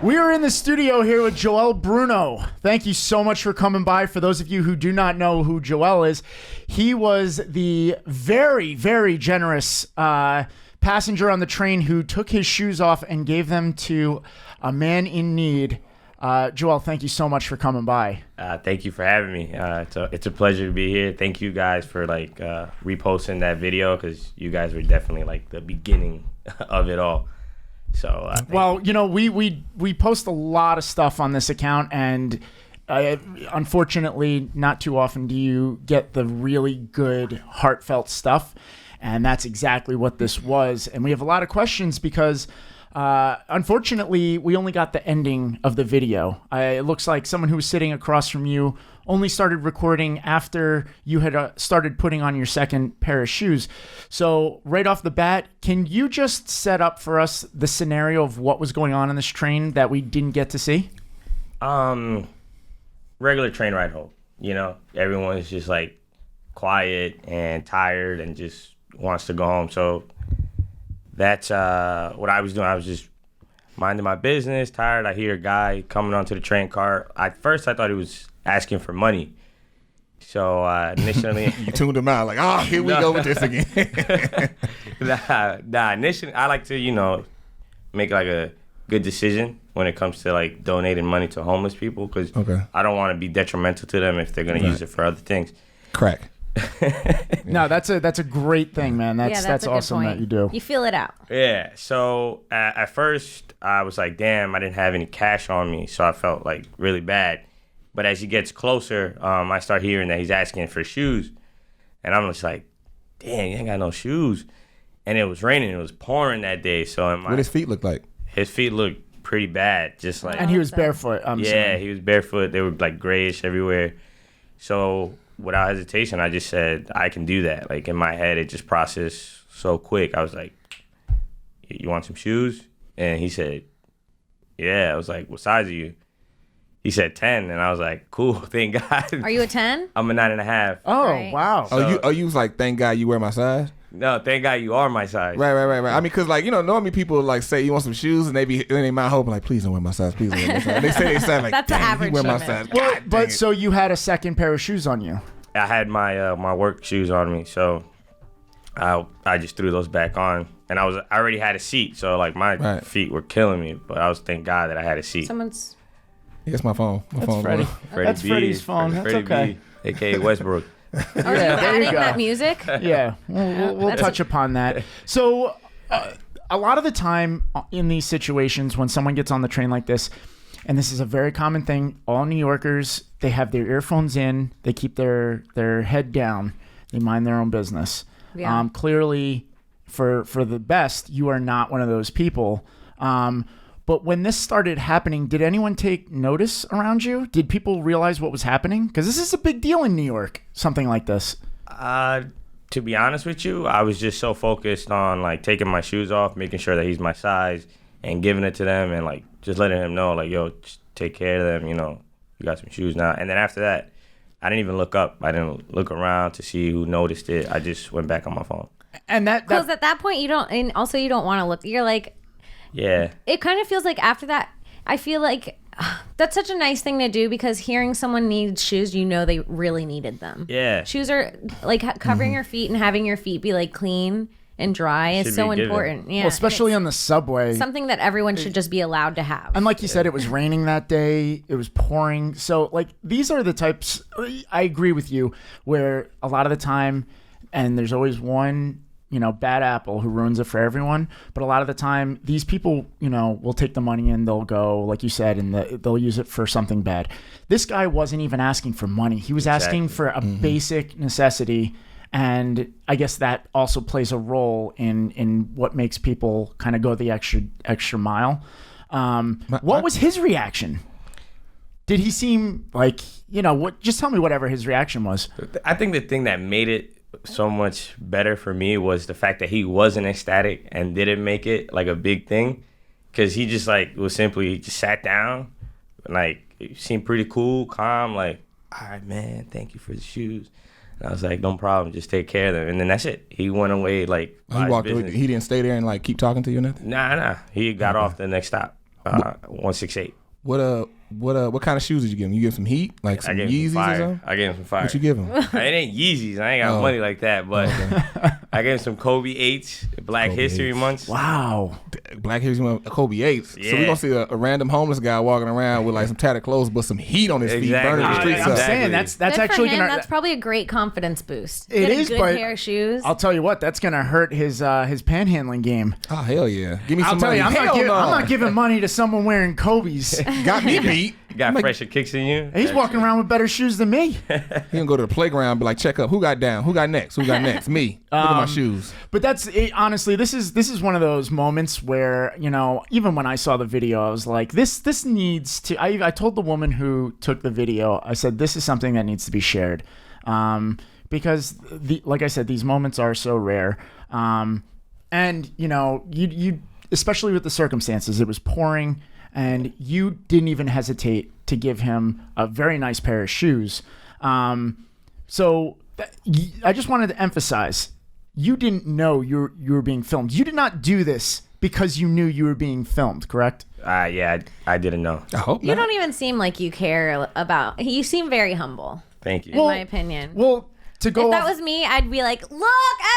We are in the studio here with Joel Bruno. Thank you so much for coming by. For those of you who do not know who Joel is, he was the very, very generous passenger on the train who took his shoes off and gave them to a man in need Joel, thank you so much for coming by. Thank you for having me. It's a pleasure to be here. Thank you guys for reposting that video, because you guys were definitely like the beginning of it all. So well, we post a lot of stuff on this account, and unfortunately, not too often do you get the really good, heartfelt stuff, and that's exactly what this was. And we have a lot of questions because, unfortunately, we only got the ending of the video. It looks like someone who was sitting across from you only started recording after you had started putting on your second pair of shoes. So right off the bat, can you just set up for us the scenario of what was going on in this train that we didn't get to see? Regular train ride home. Everyone's just like quiet and tired and just wants to go home. So that's what I was doing. I was just minding my business, tired. I hear a guy coming onto the train car. At first, I thought he was asking for money. So initially... You tuned him out like, here we go with this again. Initially, I like to, make like a good decision when it comes to like donating money to homeless people, because I don't want to be detrimental to them if they're going to use it for other things. Crack. No, that's a great thing, man. That's awesome that you do. You feel it out. Yeah. So at first I was like, damn, I didn't have any cash on me, so I felt like really bad. But as he gets closer, I start hearing that he's asking for shoes, and I'm just like, damn, you ain't got no shoes. And it was raining. It was pouring that day. So what his feet look like? His feet looked pretty bad, just like. And he was barefoot. He was barefoot. They were like grayish everywhere. So without hesitation, I just said, I can do that. Like in my head, it just processed so quick. I was like, you want some shoes? And he said, yeah. I was like, what size are you? He said 10, and I was like, cool, thank God. Are you a 10? I'm a 9.5. Oh, Right. wow. So, you was like, thank God you wear my size? No, thank God you are my size. Right. I mean, because normally people like say you want some shoes, and they might hope like, please don't wear my size, please don't wear my size. And they say like, That's the dang, average you wear my human. size. Well, God, but dang it. so you had a second pair of shoes on you. I had my my work shoes on me, so I just threw those back on, and I already had a seat, so like my feet were killing me, but I was thank God that I had a seat. Someone's. It's my phone. My That's phone. Freddie. Freddie That's B, Freddie's phone. That's Freddie okay. B, aka Westbrook. Are you there you adding go. that music? Yeah, we'll touch upon that. So, a lot of the time in these situations, when someone gets on the train like this, and this is a very common thing, all New Yorkers, they have their earphones in, they keep their head down, they mind their own business. Yeah. Clearly, for the best, you are not one of those people. But when this started happening, did anyone take notice around you? Did people realize what was happening? Because this is a big deal in New York, something like this. To be honest with you, I was just so focused on like taking my shoes off, making sure that he's my size, and giving it to them, and like just letting him know, like, yo, just take care of them. You got some shoes now. And then after that, I didn't even look up. I didn't look around to see who noticed it. I just went back on my phone. And Because at that point, you don't want to look. You're like. Yeah. It kind of feels like after that, I feel like that's such a nice thing to do, because hearing someone needs shoes, they really needed them. Yeah. Shoes are like covering your feet and having your feet be like clean and dry is Should so be given. important. Yeah. well, especially on the subway. Something that everyone should just be allowed to have. And like you said, it was raining that day. It was pouring. So, like, these are the types, I agree with you, where a lot of the time, and there's always one, bad apple who ruins it for everyone. But a lot of the time, these people, will take the money and they'll go, like you said, and they'll use it for something bad. This guy wasn't even asking for money. He was asking for a basic necessity. And I guess that also plays a role in what makes people kind of go the extra mile. What was his reaction? Did he seem like, what? Just tell me whatever his reaction was. I think the thing that made it so much better for me was the fact that he wasn't ecstatic and didn't make it like a big thing, because he just like was simply just sat down, like it seemed pretty cool, calm, like, all right, man, thank you for the shoes. And I was like, no problem, just take care of them. And then that's it. He went away like he walked away. He didn't stay there and like keep talking to you or nothing? Nah. He got off the next stop, 168. What kind of shoes did you give him? You give him some heat, like some Yeezys or something? I gave him some fire. What you give him? It ain't Yeezys. I ain't got money like that, but I gave him some Kobe 8s, Black History months. Wow. Black History Month, Kobe 8th. So Yeah. we're gonna see a random homeless guy walking around with like some tattered clothes, but some heat on his feet, burning the streets I'm up. saying that's Good actually for him. gonna. That's probably a great confidence boost. It Get a is, good but pair of shoes. I'll tell you what, that's gonna hurt his panhandling game. Oh hell yeah! Give me I'll some tell money. you, I'm Hell not giving money to someone wearing Kobe's. Got me beat. You got fresher kicks in you. He's walking around with better shoes than me. He gonna go to the playground, be like, check up. Who got down? Who got next? Who got next? Me. Look at my shoes. But that's it, honestly, this is one of those moments where, you know, even when I saw the video, I was like, this needs to. I told the woman who took the video, I said, this is something that needs to be shared, because like I said, these moments are so rare, and you know, you especially with the circumstances, it was pouring. And you didn't even hesitate to give him a very nice pair of shoes. So I just wanted to emphasize, you didn't know you were being filmed. You did not do this because you knew you were being filmed, correct? Yeah, I didn't know. I hope You not. don't even seem like you care about. You seem very humble, Thank you. in my opinion. Well, to go If that off- was me, I'd be like, "Look,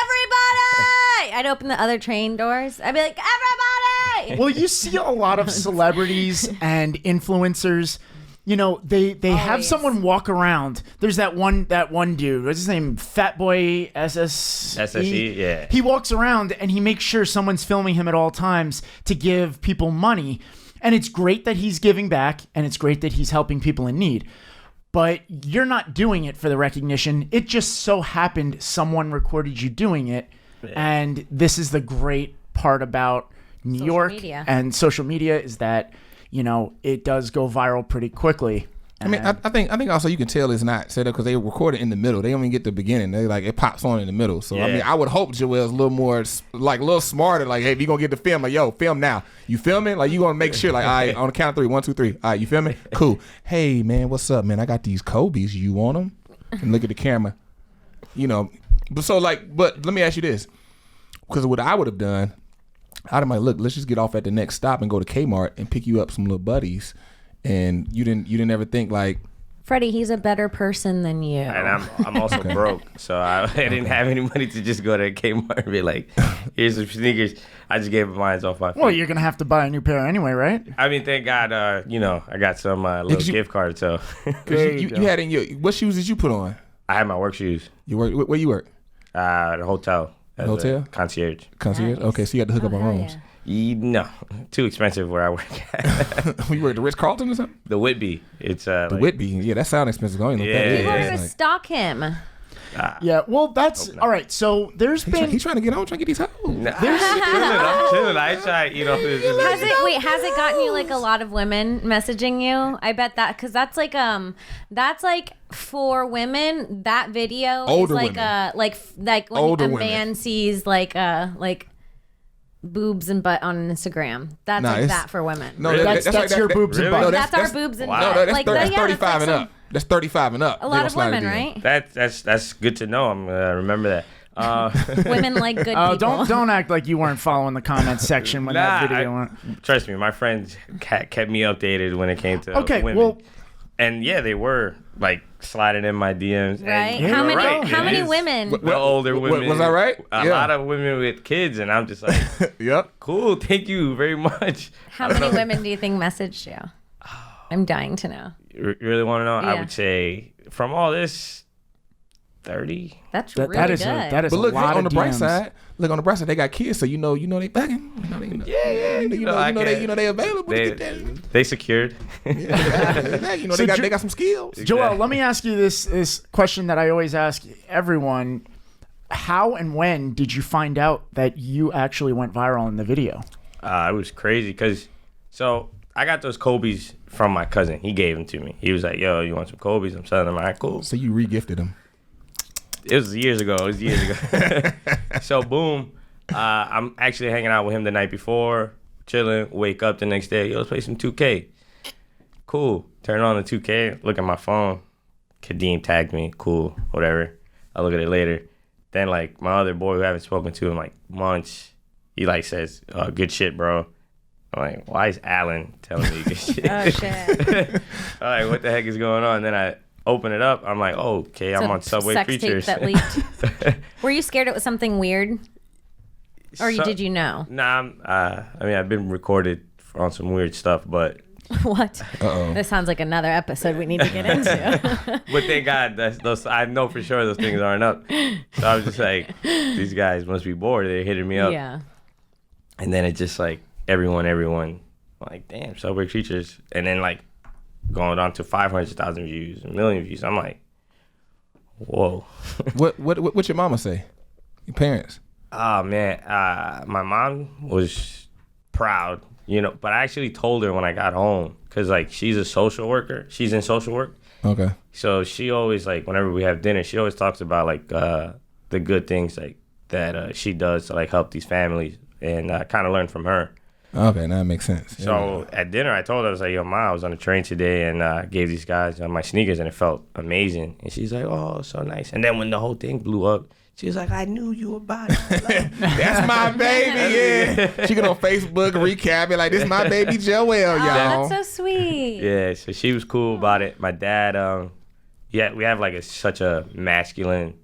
everybody!" I'd open the other train doors. I'd be like, "Everybody!" well, you see a lot of celebrities and influencers. You know, they have Always. someone walk around. There's that one dude. What's his name? Fat Boy SSE. SSE, yeah. He walks around and he makes sure someone's filming him at all times to give people money. And it's great that he's giving back, and it's great that he's helping people in need. But you're not doing it for the recognition. It just so happened someone recorded you doing it. And this is the great part about New Social York media. and social media is that, you know, it does go viral pretty quickly. I mean, I think also you can tell it's not set up because they record it in the middle. They don't even get the beginning. They like it pops on in the middle. So I Yeah. mean, I would hope Joel's a little more like a little smarter. Like, hey, if you gonna get the film, like, yo, film now. You filming? Like, you gonna make sure? Like, all right, on the count of 3, 1, 2, 3. All right, you filming? Cool. Hey, man, what's up, man? I got these Kobe's. You want them? And look at the camera. You know, but let me ask you this, because what I would have done, I'd have like, look, let's just get off at the next stop and go to Kmart and pick you up some little buddies. And you didn't ever think like, Freddie, he's a better person than you. And I'm also broke, so I didn't have any money to just go to Kmart and be like, here's some sneakers. I just gave mine off my feet. Well, you're going to have to buy a new pair anyway, right? I mean, thank God, I got some little gift cards, so. There you you had in your, what shoes did you put on? I had my work shoes. You work where you work? At a hotel. As Hotel? a concierge. Concierge? Nice. Okay, so you had to hook up on hell rooms. No, too expensive where I work at. You work at the Ritz Carlton or something? The Whitby. It's The Whitby. Yeah, that sounds expensive. I don't even know what that Yeah, is. People are yeah. going to stalk him. Yeah, well, that's all right. So there's been He's trying to get on, trying to get these hoes. I'm chilling. I try, Has it gotten you like a lot of women messaging you? I bet that because that's like for women. That video Older is like women. like when Older a women. man sees like boobs and butt on Instagram. That's Nah, like it's- that for women. No, Really? that's your boobs and really? butt. No, that's our boobs and wow. butt. No, that's, like that's yeah, 35 that's and like up. That's 35 and up. A They lot don't of slide women, it in. right? That's good to know. I'm gonna remember that. Women like good Oh, people. don't act like you weren't following the comments section when that video went. Trust me, my friends kept me updated when it came to Okay, women. well- and yeah, they were like sliding in my DMs. Right? And How you're many- right, how it many is. women? The older women. Was I right? A Yeah. lot of women with kids, and I'm just like, Yep. cool, thank you very much. How many women do you think messaged you? I'm dying to know. You really want to know? I Yeah. would say from all this, 30. That's That, really that is good. that is But look, a lot on the of bright DMs. side, they got kids, so you know they fucking. Yeah. They available. They secured. So They got some skills. Joel, let me ask you this question that I always ask everyone. How and when did you find out that you actually went viral in the video? It was crazy because, so I got those Kobe's from my cousin. He gave them to me. He was like, yo, you want some Kobe's? I'm selling them. All right, cool. So you regifted them. It was years ago. So boom, I'm actually hanging out with him the night before, chilling, wake up the next day. Yo, let's play some 2K. Cool. Turn on the 2K, look at my phone. Kadeem tagged me. Cool, whatever. I'll look at it later. Then like my other boy who I haven't spoken to in like months, he like says, good shit, bro. I'm like, why is Alan telling me good shit? Oh shit. I'm like, what the heck is going on? Then I open it up. I'm like, oh, okay, I'm on Sex tape SubwayCreatures. that leaked. Were you scared it was something weird? Or did you know? Nah, I mean, I've been recorded on some weird stuff, but What? This sounds like another episode we need to get into. but thank God, those I know for sure those things aren't up. So I was just like, these guys must be bored. They're hitting me up. Yeah. And then it's just like everyone, like, damn, SubwayCreatures. And then like going on to 500,000 views, 1 million views. I'm like, whoa. What your mama say? Your parents? Oh man, my mom was proud, but I actually told her when I got home, because like she's a social worker. She's in social work. Okay. So she always, like, whenever we have dinner, she always talks about like the good things like that she does to like help these families, and kind of learn from her. Okay, now that makes sense. So at dinner, I told her, I was like, yo, Ma, I was on the train today and gave these guys my sneakers, and it felt amazing. And she's like, oh, so nice. And then when the whole thing blew up, she was like, I knew you were about it. That's my baby, yeah. She get on Facebook, recap it, like, this my baby Joel, y'all. That's so sweet. Yeah, so she was cool about it. My dad, we have like such a masculine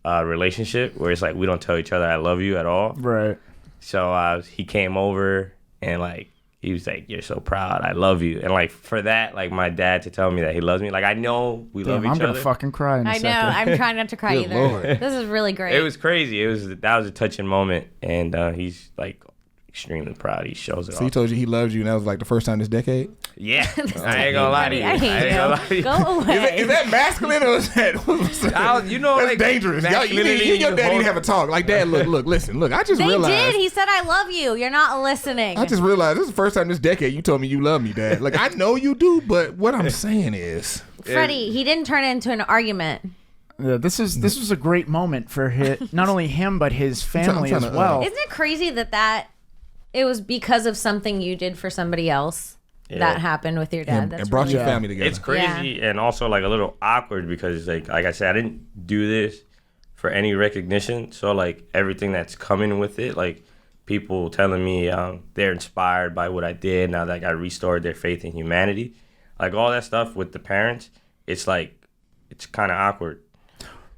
relationship where it's like we don't tell each other I love you at all. Right. So he came over and like he was like, you're so proud, I love you. And like for that, like my dad to tell me that he loves me, like I know we love each other. I'm gonna fucking cry in a I second. know. I'm trying not to cry Good either. Lord. This is really great. It was crazy. That was a touching moment, and he's like extremely proud. He shows it So he off. told you he loves you, and that was like the first time this decade? Yeah, I ain't gonna lie to you. I hate ain't gonna lie to you. you. Go away. Is that masculine or is that? You know, that's like, dangerous. Y'all, you and your dad need to have a talk. Like, Dad, look, listen, I just They realized. did. He said, I love you. You're not listening. I just realized this is the first time this decade you told me you love me, Dad. Like, I know you do, but what I'm saying is, Freddie, he didn't turn it into an argument. Yeah, this was a great moment for not only him but his family trying as to, well. Isn't it crazy that it was because of something you did for somebody else that happened with your dad? and brought your family together. It's crazy and also like a little awkward because like I said, I didn't do this for any recognition. So like everything that's coming with it, like people telling me they're inspired by what I did now that I restored their faith in humanity, like all that stuff with the parents, it's like it's kind of awkward.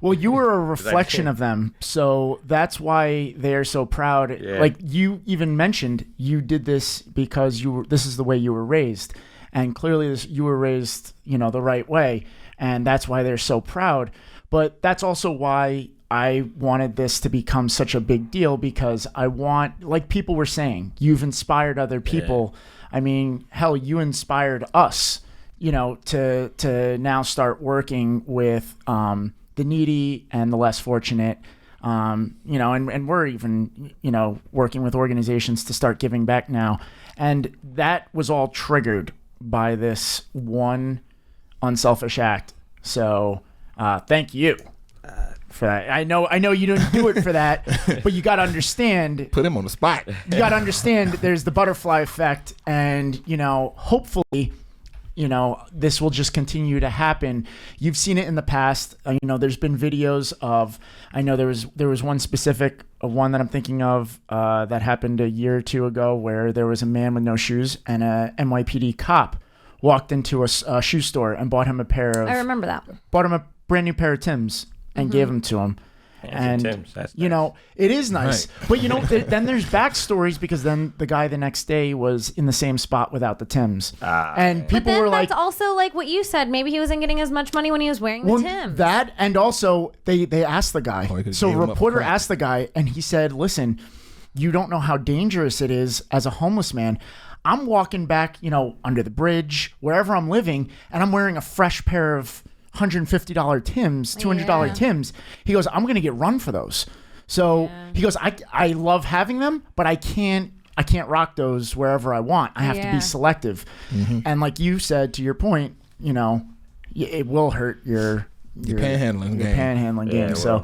Well, you were a reflection of them, so that's why they're so proud. Yeah. Like you even mentioned, you did this because this is the way you were raised, and clearly you were raised, the right way, and that's why they're so proud. But that's also why I wanted this to become such a big deal, because I want, like people were saying, you've inspired other people. Yeah. I mean, hell, you inspired us, to now start working with the needy and the less fortunate, and we're even, working with organizations to start giving back now. And that was all triggered by this one unselfish act. So thank you for that. I know you didn't do it for that, but you got to understand. Put him on the spot. You got to understand there's the butterfly effect, and, hopefully, this will just continue to happen. You've seen it in the past. There's been videos of, I know there was one specific one that I'm thinking of that happened a year or two ago where there was a man with no shoes and a NYPD cop walked into a shoe store and bought him I remember that. Bought him a brand new pair of Timbs and gave them to him. And Tim's, that's it is nice, Right. But then there's backstories, because then the guy the next day was in the same spot without the Timbs, and people But then were like, that's also like what you said. Maybe he wasn't getting as much money when he was wearing the Timbs. that, and also they asked the guy. he could've So a gave him up for reporter crack. asked the guy, and he said, "Listen, you don't know how dangerous it is as a homeless man. I'm walking back, under the bridge, wherever I'm living, and I'm wearing a fresh pair of $150 Timbs, $200 Timbs." He goes, "I'm gonna get run for those." So he goes, I love having them, but I can't rock those wherever I want. I have to be selective. Mm-hmm. And like you said, to your point, it will hurt your panhandling game. Panhandling game. So,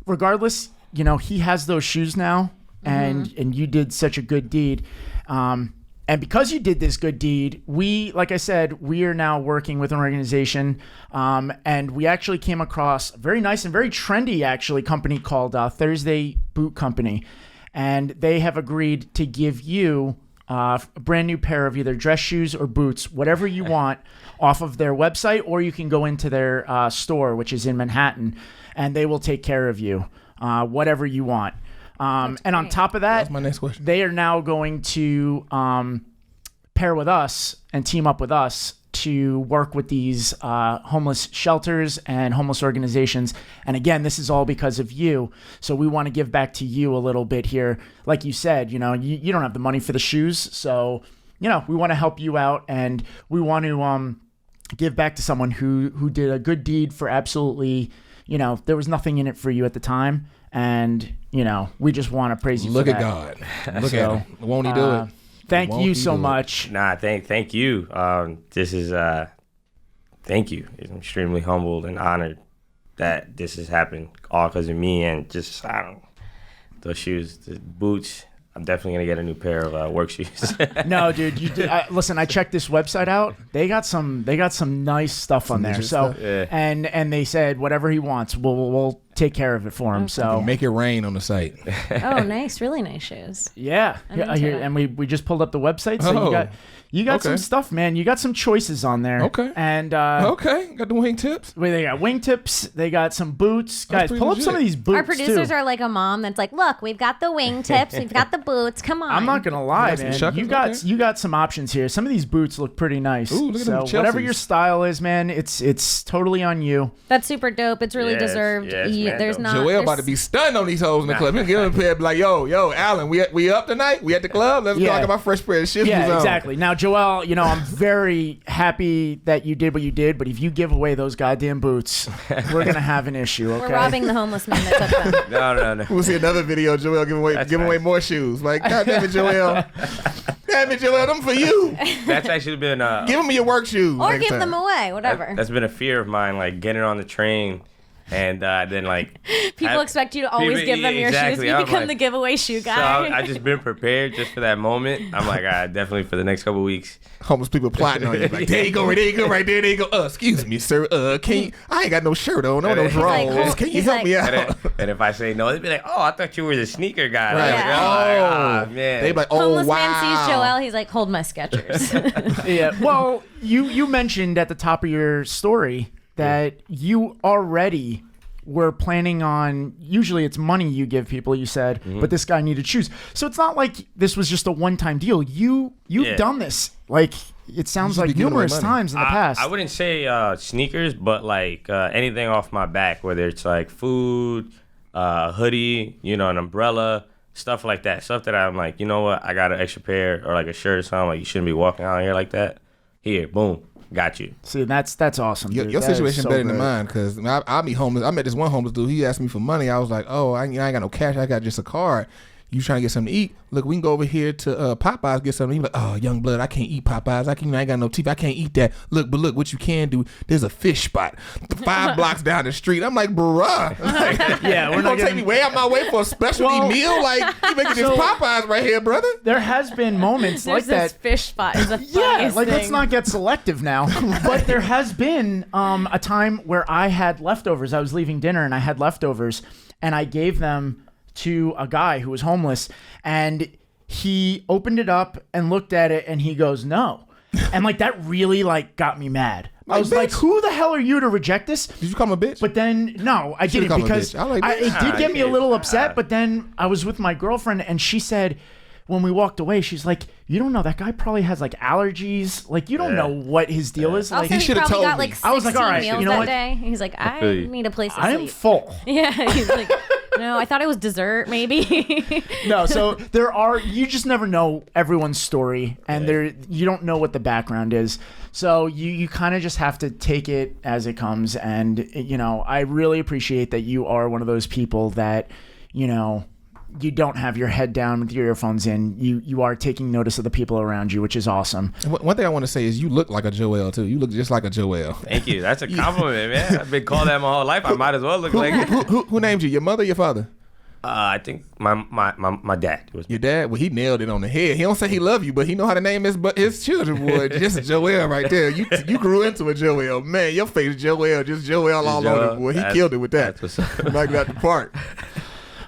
regardless, he has those shoes now, and you did such a good deed. And because you did this good deed, like I said, we are now working with an organization, and we actually came across a very nice and very trendy, actually, company called Thursday Boot Company. And they have agreed to give you a brand new pair of either dress shoes or boots, whatever you want, off of their website, or you can go into their store, which is in Manhattan, and they will take care of you, whatever you want. And on top of that, That's my next question. they are now going to pair with us and team up with us to work with these homeless shelters and homeless organizations. And again, this is all because of you. So we want to give back to you a little bit here. Like you said, you don't have the money for the shoes. So, we want to help you out, and we want to give back to someone who did a good deed for absolutely, there was nothing in it for you at the time. And, we just want to praise you Look for at that. God. Look at him. Won't he do it? Thank Won't you he so do it? much. Nah, thank you. This is thank you. I'm extremely humbled and honored that this has happened all because of me, and just those shoes, the boots. I'm definitely gonna get a new pair of work shoes. No, dude, you did. Listen, I checked this website out. They got some nice stuff on there. legit So, stuff. Yeah. and they said whatever he wants, we'll take care of it for him. So, Make it rain on the site. Oh, nice. Really nice shoes. yeah, into here, it. and we just pulled up the website. So Oh. you got Okay. some stuff, man. You got some choices on there. Okay. And Okay, got the wing tips. they got wingtips. They got some boots. Guys, pretty pull up some legit. of these boots. Our producers too. are like a mom that's like, look, we've got the wingtips, we've got the boots. Come on. I'm not gonna lie, some man. shuckers, You got some options here. Some of these boots look pretty nice. Ooh, look at so them whatever Chelseas. your style is, man, it's totally on you. That's super dope. It's really Yes, deserved. yes, man, There's dope. not. Joel there's- about to be stunned on these hoes in the club. He'll get him a pair, be like, yo, Alan, we up tonight? We at the club? Let's go. Yeah. I got my fresh pair of shoes Yeah, on. exactly. Now, Joel, I'm very happy that you did what you did, but if you give away those goddamn boots, we're gonna have an issue. Okay. We're robbing the homeless man that took them. No. We'll see another video of Joel giving away That's away nice. more shoes. Like, God damn it, Joel. Damn it, Joel, them for you. That's actually been Give me your work shoes. Or next give time. them away, whatever. that's been a fear of mine, like getting on the train and then like People expect you to always people- give them your exactly. shoes. You I'm become like- the giveaway shoe So guy. I just been prepared just for that moment. I'm like, definitely for the next couple weeks. Homeless people plotting on you. Like, there you go, right there you go. Excuse me, sir. I ain't got no shirt on, no He's like, drawers. hold- Can you he's help like- me And, out? and if I say no, they'd be like, "Oh, I thought you were the sneaker guy." Right. Like, Yeah. oh, man. They be like, oh, Homeless wow. man sees Joel, he's like, hold my Skechers. Yeah. Well, you mentioned at the top of your story that you already were planning on. Usually, it's money you give people. You said, but this guy needed shoes. So it's not like this was just a one-time deal. You've Yeah. done this. Like it sounds You like just be giving away numerous money. times in the past. I wouldn't say sneakers, but like anything off my back, whether it's like food, hoodie, an umbrella, stuff like that. Stuff that I'm like, you know what, I got an extra pair or like a shirt or something. Like, you shouldn't be walking out here like that. Here, boom, got you. See, that's awesome. Your, dude. your That is situation so better than great. mine, because I'll be homeless. I met this one homeless dude. He asked me for money. I was like, oh, I ain't got no cash. I got just a card. You trying to get something to eat? Look, we can go over here to Popeyes, get something. He's like, oh, young blood, I can't eat Popeyes. I ain't got no teeth. I can't eat that. Look, what you can do, there's a fish spot 5 blocks down the street. I'm like, bruh. Like, Yeah, we're you not gonna take getting. me way out my way for a specialty Well, meal? Like, you making this Popeyes right here, brother? There has been moments like There's this that. fish spot. Is the Yeah, funniest like thing. let's not get selective now. But there has been a time where I had leftovers. I was leaving dinner and I had leftovers, and I gave them to a guy who was homeless, and he opened it up and looked at it, and he goes, "No," and like that really like got me mad. I Like, was like, bitch. "Who the hell are you to reject this?" Did you call him a bitch? But then, no, I Should've didn't called him a because bitch. I like that. it did get me a yeah. little upset. But then I was with my girlfriend, and she said, when we walked away, she's like, "You don't know, that guy probably has like allergies. Like, you don't know what his deal is. Also, Like, he should've probably told got me. like 16 I was like, all right, meals you know that what? day. He's like, I feel you. need a place to I sleep. am full." Yeah, he's like, no, I thought it was dessert, maybe. No, so you just never know everyone's story, and you don't know what the background is. So you kind of just have to take it as it comes. And, I really appreciate that you are one of those people that, you don't have your head down with your earphones in. You are taking notice of the people around you, which is awesome. One thing I want to say is you look like a Joel, too. You look just like a Joel. Thank you. That's a compliment, man. I've been called that my whole life. I might as well look like it. Who named you? Your mother or your father? I think my dad was. Your dad? Well, he nailed it on the head. He don't say he love you, but he know how to name his children. Boy, just Joel right there. You grew into a Joel. Man, your face Joel, just Joel all Joel. over. Boy, he That's- killed it with that. that's what's up. Knocked it out the park.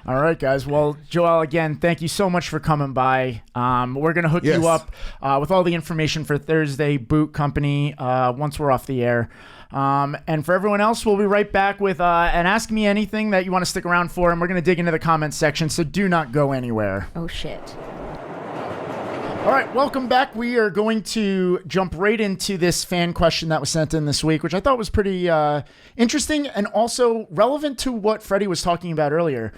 All right, guys. Well, Joel, again, thank you so much for coming by. We're going to hook Yes. you up with all the information for Thursday Boot Company once we're off the air. And for everyone else, we'll be right back with an Ask Me Anything that you want to stick around for, and we're going to dig into the comments section, so do not go anywhere. Oh, shit. All right, welcome back. We are going to jump right into this fan question that was sent in this week, which I thought was pretty interesting and also relevant to what Freddie was talking about earlier.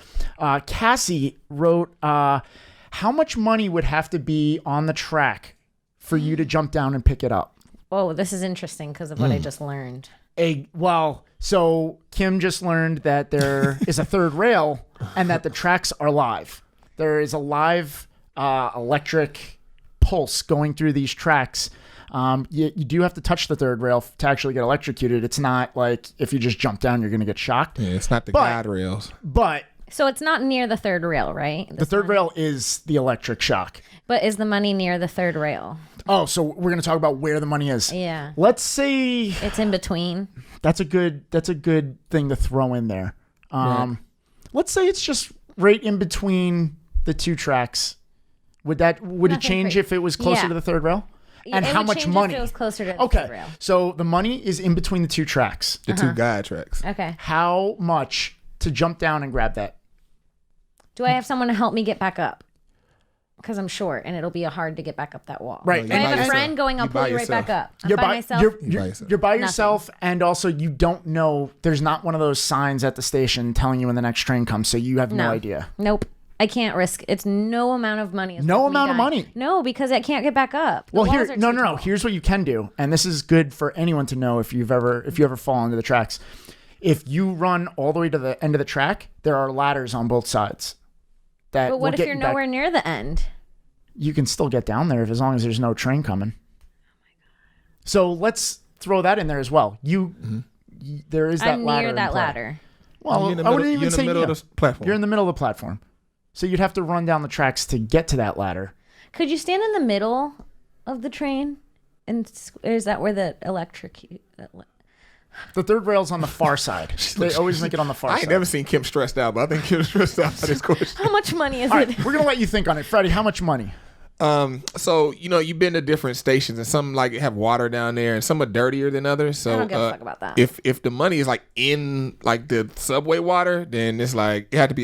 Cassie wrote, how much money would have to be on the track for you to jump down and pick it up? Oh, this is interesting because of what I just learned. So Kim just learned that there is a third rail and that the tracks are live. There is a live electric pulse going through these tracks. You do have to touch the third rail to actually get electrocuted. It's not like if you just jump down, you're going to get shocked. Yeah, it's not the guide rails. But So it's not near the third rail, right? the third rail is the electric shock. But is the money near the third rail? Oh, so we're going to talk about where the money is. Yeah. Let's say It's in between. that's a good thing to throw in there. Let's say it's just right in between the two tracks. Would it change if it was closer to the third rail? And It how would much change money? If it was closer to the third rail. So the money is in between the two tracks. The two guide tracks. Okay. How much to jump down and grab that? Do I have someone to help me get back up? Because I'm short and it'll be hard to get back up that wall. Right. Do I have a friend going, I'll You by pull you right back yourself. up. I'm by myself. You're by yourself, and also you don't know. There's not one of those signs at the station telling you when the next train comes, so you have no idea. Nope. I can't risk. It's no amount of money. is No worth me amount of dying. money? No, because I can't get back up. The Well, walls are too no. tall. Here's what you can do, and this is good for anyone to know if you ever fall into the tracks. If you run all the way to the end of the track, there are ladders on both sides. That But will what if get you're you back. nowhere near the end? You can still get down there as long as there's no train coming. So let's throw that in there as well. There is that I'm ladder. near in that play. ladder. Well, You're in the I wouldn't middle- even you're in the say middle of near. the platform. You're in the middle of the platform. So you'd have to run down the tracks to get to that ladder. Could you stand in the middle of the train? And is that where the electric... The third rail's on the far side. They always make it on the far I side. ain't never seen Kim stressed out, but I think Kim's stressed out by this question. How much money is All it? right, we're going to let you think on it. Freddie, how much money? So you've been to different stations, and some like have water down there, and some are dirtier than others. So I don't give a fuck about that. If the money is like in like the subway water, then it's like it had to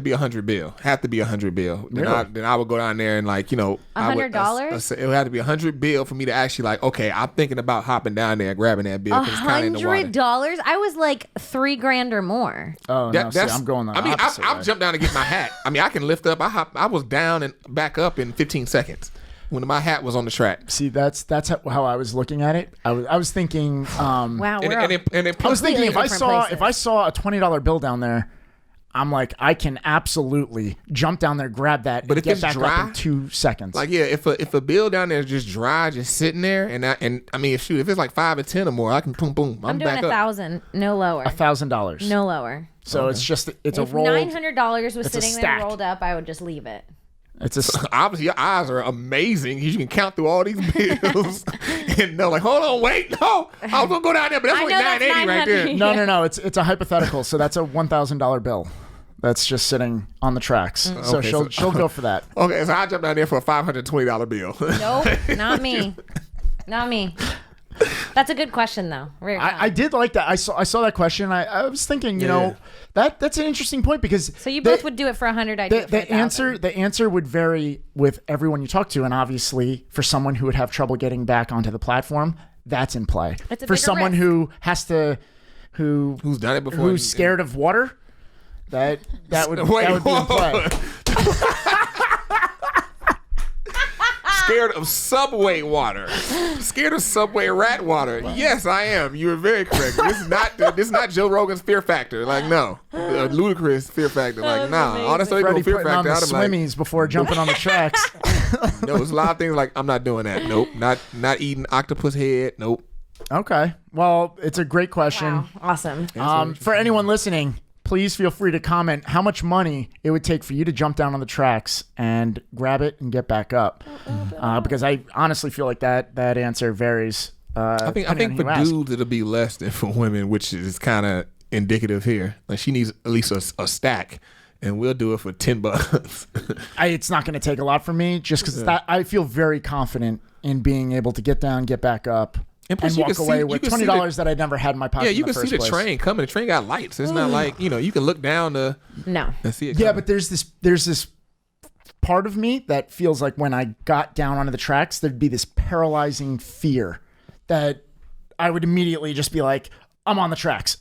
be $100 bill. Have to be $100 bill. Then I would go down there and like $100? It would have to be $100 bill for me to actually like okay, I'm thinking about hopping down there and grabbing that bill because it's kind of in the water. $100? I was like $3,000 or more. Oh, no, see, I'm going the opposite I've way. jumped down to get my hat. I mean, I can lift up. I was down and back up in 15 seconds when my hat was on the track. See, that's how I was looking at it. I was thinking. Wow, And it I was thinking if I completely saw a $20 bill down there, I'm like, I can absolutely jump down there, grab that, But and if get it's back dry, up in 2 seconds. like yeah, if a bill down there is just dry, just sitting there, and I mean, if it's like 5 or 10 or more, I can boom, I'm back doing up. 1,000, no lower. $1,000. No lower. So it's just it's If a roll. $900 was it's a sitting there stack. rolled up, I would just leave it. It's a Obviously, your eyes are amazing. You can count through all these bills, and they're like, "Hold on, wait, no, I was gonna go down there, but that's I only know that's $980 right there." $900. no. It's a hypothetical. So that's a $1,000 bill. That's just sitting on the tracks. So Okay, she'll go for that. Okay, so I jumped down there for a $520 bill. Nope, not me. Not me. That's a good question, though. Very fun. I did like that. I saw that question. I was thinking, you know, that's an interesting point because So you both would do it for 100. I do it for the 1,000. the answer would vary with everyone you talk to, and obviously for someone who would have trouble getting back onto the platform, that's in play. It's a for bigger someone risk. who has to Who's done it before? who's scared of water, that would Wait, that would be in whoa. play. Scared of Subway water. Scared of Subway rat water. Yes, I am. You were very correct. This is not Joe Rogan's Fear Factor. Like, no. Ludicrous Fear Factor. Like, nah. Honestly, Freddie go Fear putting on Factor. the I'd have swimmies before jumping on the tracks. no, there's a lot of things like, I'm not doing that. Nope. Not eating octopus head. Nope. Okay. Well, it's a great question. Wow, awesome. For anyone listening, please feel free to comment how much money it would take for you to jump down on the tracks and grab it and get back up. Because I honestly feel like that answer varies. I think for dudes it'll be less than for women, which is kind of indicative here. Like she needs at least a stack, and we'll do it for $10. It's not going to take a lot from me just because I feel very confident in being able to get down, get back up. And plus and you walk can away see- with you can see $20 that I'd never had in my pocket. Yeah, you in the can see first the place. train coming. The train got lights. It's not like, you can look down No. and see it Yeah, coming. but there's this part of me that feels like when I got down onto the tracks, there'd be this paralyzing fear that I would immediately just be like, I'm on the tracks.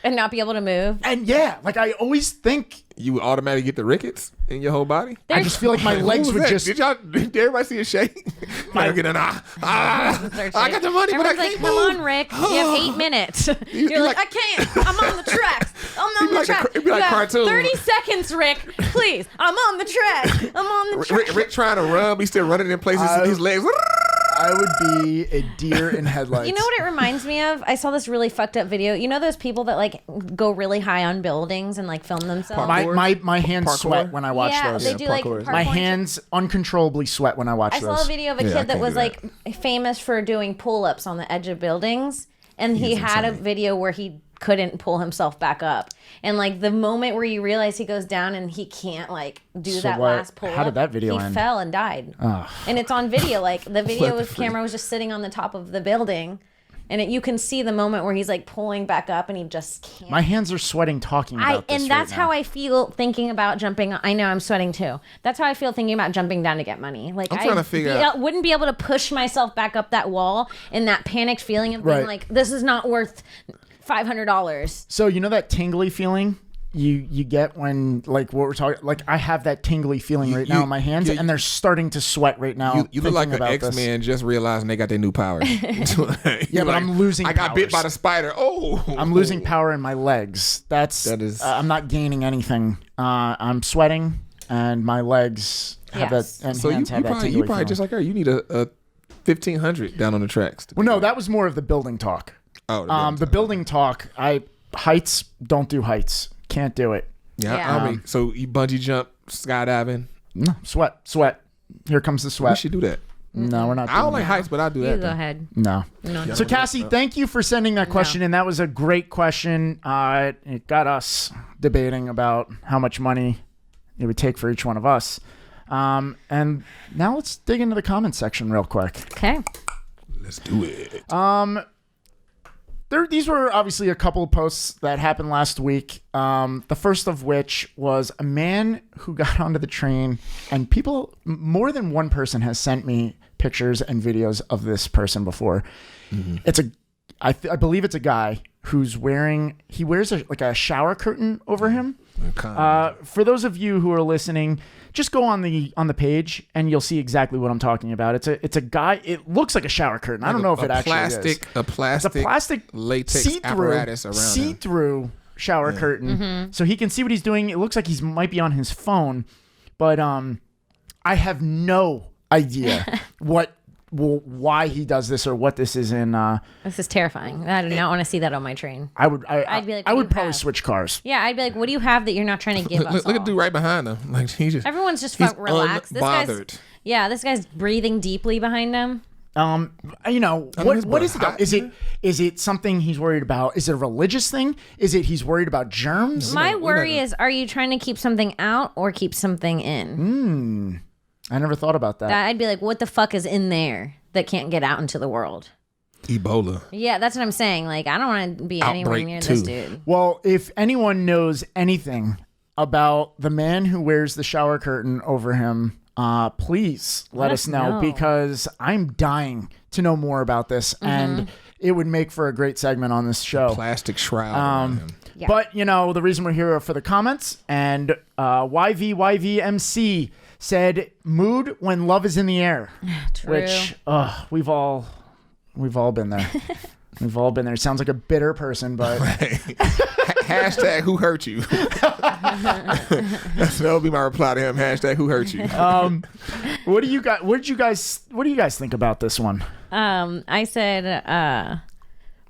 And not be able to move. And yeah, like I always think, You would automatically get the rickets in your whole body. I just feel like my Who legs was would that? just. Did everybody see a shake? I get an I got the money, but I Everyone's like, can't come move. on, Rick. You have 8 minutes. You're like, I can't. I'm on the tracks. I'm on the like tracks. it'd be like You have cartoon. 30 seconds, Rick. Please. I'm on the tracks. I'm on the tracks. Rick trying to run, but he's still running in places with his legs. I would be a deer in headlights. You know what it reminds me of? I saw this really fucked up video. You know those people that like go really high on buildings and like film themselves? My hands Parkour? sweat when I watch yeah, those. they do like parkour. parkour My and shit. hands uncontrollably sweat when I watch I those. saw a video of a Yeah, I kid that can't was do like famous for doing pull-ups on the edge of buildings, and he had a video where he couldn't pull himself back up, and like the moment where you realize he goes down and he can't like do So that what- last pull-up, how did that video he end? fell and died. And it's on video. Like the video was camera was just sitting on the top of the building, and you can see the moment where he's like pulling back up and he just can't. My hands are sweating talking about this And that's right how now. I feel thinking about jumping. I know I'm sweating too. That's how I feel thinking about jumping down to get money. Like I'm trying to figure out- wouldn't be able to push myself back up that wall in that panicked feeling of being Right. like, this is not worth $500. So you know that tingly feeling you get when like what we're talking, like I have that tingly feeling right now in my hands, and they're starting to sweat right now. You look like thinking an about this. X-Men just realizing they got their new power. Yeah, but I'm losing I got bit powers. by the spider. Oh, I'm losing power in my legs. That is- I'm not gaining anything. I'm sweating, and my legs have Yes. that. And So you hands have that probably tingly feeling. just like her. You need a 1,500 down on the tracks. Well, no, that was more of the building talk. Oh, The building talk. Heights. Don't do heights. Can't do it. yeah. Yeah. I mean, so you bungee jump, skydiving. No, sweat. Here comes the We sweat. should do that. No, we're not. I don't doing like that. heights, but I do You that. go though. ahead. No. No. So Cassie, thank you for sending that question in. That was a great question. It got us debating about how much money it would take for each one of us. And now let's dig into the comment section real quick. Okay. Let's do it. These were obviously a couple of posts that happened last week. The first of which was a man who got onto the train, and more than one person has sent me pictures and videos of this person before. It's I believe it's a guy who's wears a shower curtain over him. For those of you who are listening, just go on the page and you'll see exactly what I'm talking about. It's a guy. It looks like a shower curtain. I don't know if it actually is. A plastic, It's a plastic latex apparatus around him. see-through shower curtain, so he can see what he's doing. It looks like he might be on his phone, but I have no idea why he does this or what this is in. This is terrifying. I do not want to see that on my train. I'd be like, I what would do you probably have? switch cars. Yeah, I'd be like, what do you have that you're not trying to give us Look all? at dude right behind him. Like he just Everyone's just he's relaxed. unbothered. This guy's breathing deeply behind him. What is it? Is it something he's worried about? Is it a religious thing? Is it he's worried about germs? My worry is, are you trying to keep something out or keep something in? I never thought about that. I'd be like, what the fuck is in there that can't get out into the world? Ebola. Yeah, that's what I'm saying. Like, I don't want to be anywhere Outbreak near 2. this dude. Well, if anyone knows anything about the man who wears the shower curtain over him, please let us know, because I'm dying to know more about this, and it would make for a great segment on this show. Plastic shroud around him. Yeah. But, the reason we're here are for the comments, and YVYVMC said, mood when love is in the air. True. Which, we've all been there. We've all been there. Sounds like a bitter person, but Hashtag who hurt you. That'll be my reply to him. Hashtag who hurt you. what do you guys think about this one? I said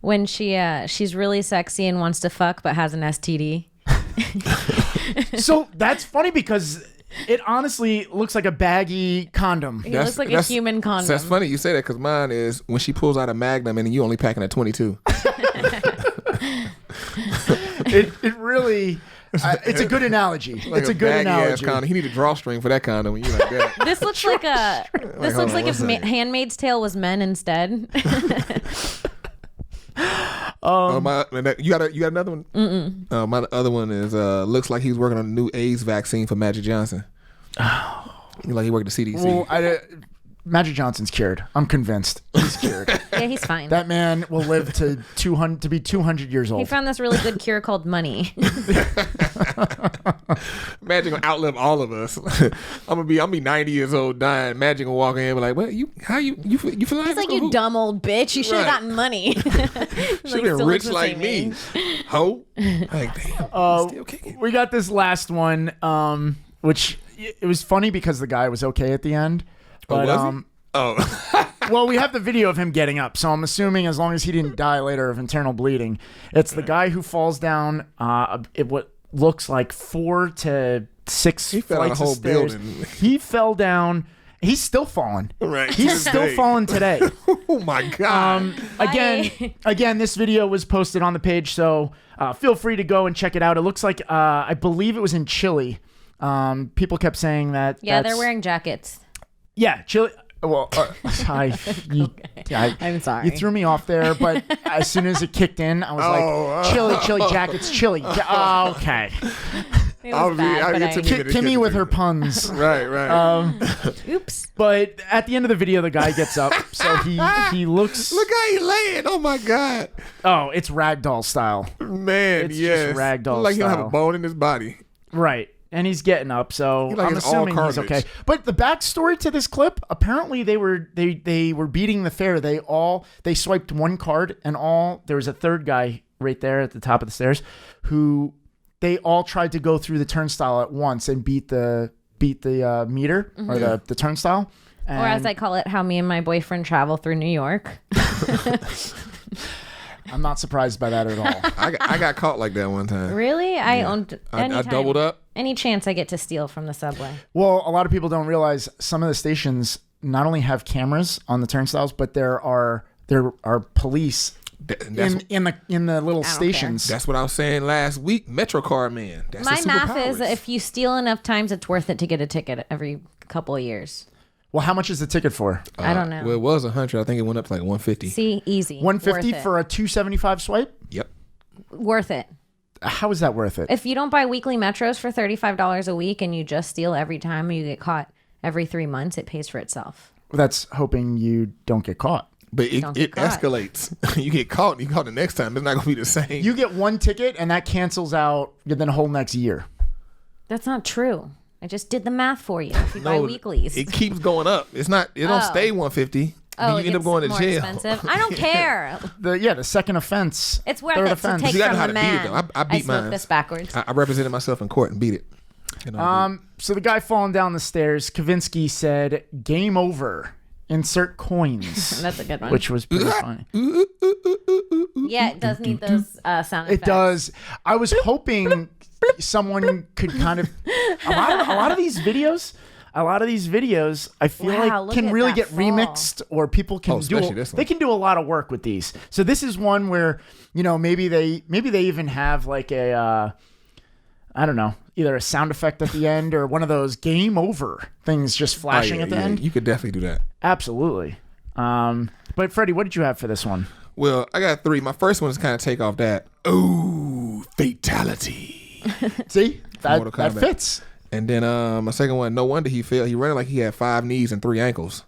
when she's really sexy and wants to fuck but has an STD. So that's funny because it honestly looks like a baggy condom. It looks like a human condom. That's funny you say that, because mine is when she pulls out a Magnum and you only packing a 22. It really. It's a good analogy. Like it's a good analogy. Condom. He need a drawstring for that condom when you like that. This looks like if Handmaid's Tale was men instead. You got another one? My other one is looks like he's working on a new AIDS vaccine for Magic Johnson. Like he worked at the CDC. Well, Magic Johnson's cured. I'm convinced he's cured. Yeah, he's fine. That man will live to be 200 years old. He found this really good cure called money. Magic will outlive all of us. I'm gonna be 90 years old dying. Magic will walk in and be like, "What? You feel like?" He's like, "You dumb old bitch. You should have gotten money. Should have been rich like me, ho." Like, damn. Still kicking. We got this last one, which it was funny because the guy was okay at the end. But, well, we have the video of him getting up, so I'm assuming as long as he didn't die later of internal bleeding. It's the guy who falls down what looks like 4 to 6 he fell flights a whole of stairs. building. He fell down. He's still falling. Right. He's still falling today. Oh my God. Again, this video was posted on the page, so feel free to go and check it out. It looks like I believe it was in Chile. People kept saying that. Yeah, they're wearing jackets. Yeah, Chile. Well, I'm sorry. You threw me off there, but as soon as it kicked in, I was like, chili jackets, chili. Okay. Kimmy with her puns. Right. Oops. But at the end of the video, the guy gets up, so he looks. Look how he laying. Oh my God. Oh, it's ragdoll style. Man, it's just ragdoll like style. he'll have a bone in his body. Right. And he's getting up, so like I'm assuming he's okay. But the backstory to this clip, apparently they were beating the fair. They swiped one card, and there was a third guy right there at the top of the stairs who they all tried to go through the turnstile at once and beat the meter or the turnstile. And, or as I call it, how me and my boyfriend travel through New York. I'm not surprised by that at all. I got caught like that one time. Really? I owned. I doubled up. Any chance I get to steal from the subway? Well, a lot of people don't realize some of the stations not only have cameras on the turnstiles, but there are police in the little stations. That's what I was saying last week. MetroCard man. That's my math is if you steal enough times, it's worth it to get a ticket every couple of years. Well, how much is the ticket for? I don't know. Well, it was 100. I think it went up to like 150. See, easy. 150 for a 275 swipe? Yep. Worth it. How is that worth it? If you don't buy weekly metros for $35 a week and you just steal every time you get caught every 3 months, it pays for itself. That's hoping you don't get caught. But it escalates. You get caught, you caught the next time. It's not going to be the same. You get one ticket and that cancels out the whole next year. That's not true. I just did the math for you. If you buy weeklies, it keeps going up. It's not. It don't stay 150. Oh, you end up going to more jail. Expensive. I don't care. The second offense. It's worth it to take from the man. I beat mine. This backwards. I represented myself in court and beat it. So the guy falling down the stairs, Kavinsky said, "Game over. Insert coins." That's a good one. Which was pretty funny. Yeah, it does need those sound effects. It does. I was hoping someone could kind of a lot of these videos I feel like can really get remixed, or people can they can do a lot of work with these. So this is one where maybe they even have like a I don't know, either a sound effect at the end or one of those game over things just flashing at the end. You could definitely do that. Absolutely. But Freddie, what did you have for this one? Well, I got 3. My first one is kind of take off that. Ooh, fatality. See, that fits. And then my second one, no wonder he failed. He ran like he had 5 knees and 3 ankles.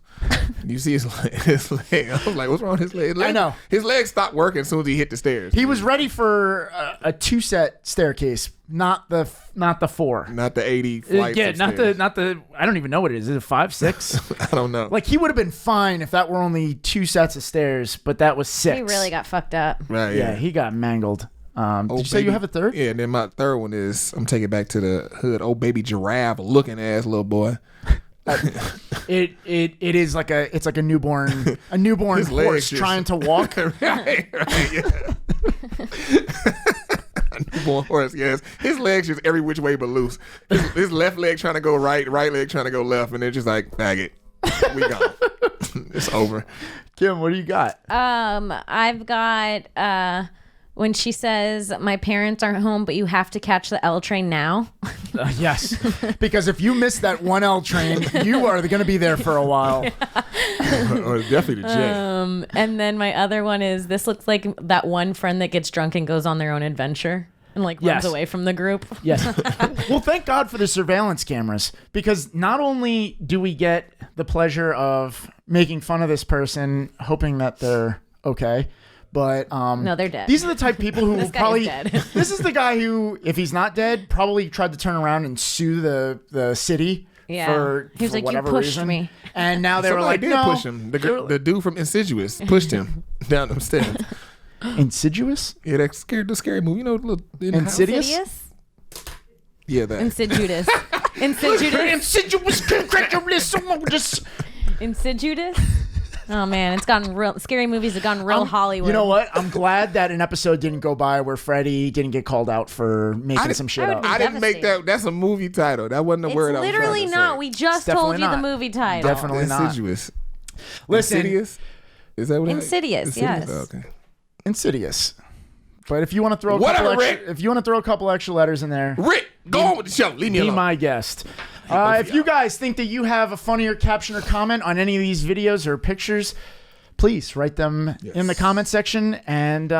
You see his leg. I was like, what's wrong with his leg? I know. His legs stopped working as soon as he hit the stairs. He was ready for a 2-set staircase, not the 4. Not the 80 flights. Yeah, not the I don't even know what it is. Is it 5, 6? I don't know. Like he would have been fine if that were only 2 sets of stairs, but that was 6. He really got fucked up. Right. Yeah, he got mangled. Did you say you have a third? Yeah, and then my third one is I'm taking it back to the hood. Old baby giraffe looking ass little boy. It is like a newborn horse trying to walk. right, yeah. A newborn horse, yes. His legs just every which way but loose. His left leg trying to go right leg trying to go left, and they're just like, faggot. We gone. It's over. Kim, what do you got? I've got when she says, "My parents aren't home, but you have to catch the L train now." Yes, because if you miss that one L train, you are going to be there for a while. Or definitely the J. And then my other one is, "This looks like that one friend that gets drunk and goes on their own adventure and like runs away from the group." Yes. Well, thank God for the surveillance cameras, because not only do we get the pleasure of making fun of this person, hoping that they're okay, but no, they're dead. These are the type of people who This will guy probably. is dead. This is the guy who, if he's not dead, probably tried to turn around and sue the city. Yeah. For, he was for like, whatever "You pushed reason. me." And now they were Somebody like, did no. push him. The dude from Insidious pushed him down them stairs. Insidious? Yeah, that scary movie. You know, little in the house. Insidious? Insidious? Yeah, that. Insidious. Insidious. Insidious. Insidious. Oh man, it's gotten real. Scary movies have gotten real Hollywood. You know what? I'm glad that an episode didn't go by where Freddie didn't get called out for making some shit up. I didn't make that. That's a movie title. That wasn't the It's word I was trying literally to not. say. We just It's told you definitely the not. movie title. Definitely not. Insidious. Listen, Insidious? Is that what Insidious, yes. Oh, okay. Insidious. But if you want to throw Whatever, Rick. if you want to throw a couple extra letters in there, Rick, go on with the show. Leave me be alone. my guest. If you guys think that you have a funnier caption or comment on any of these videos or pictures, please write them in the comment section, and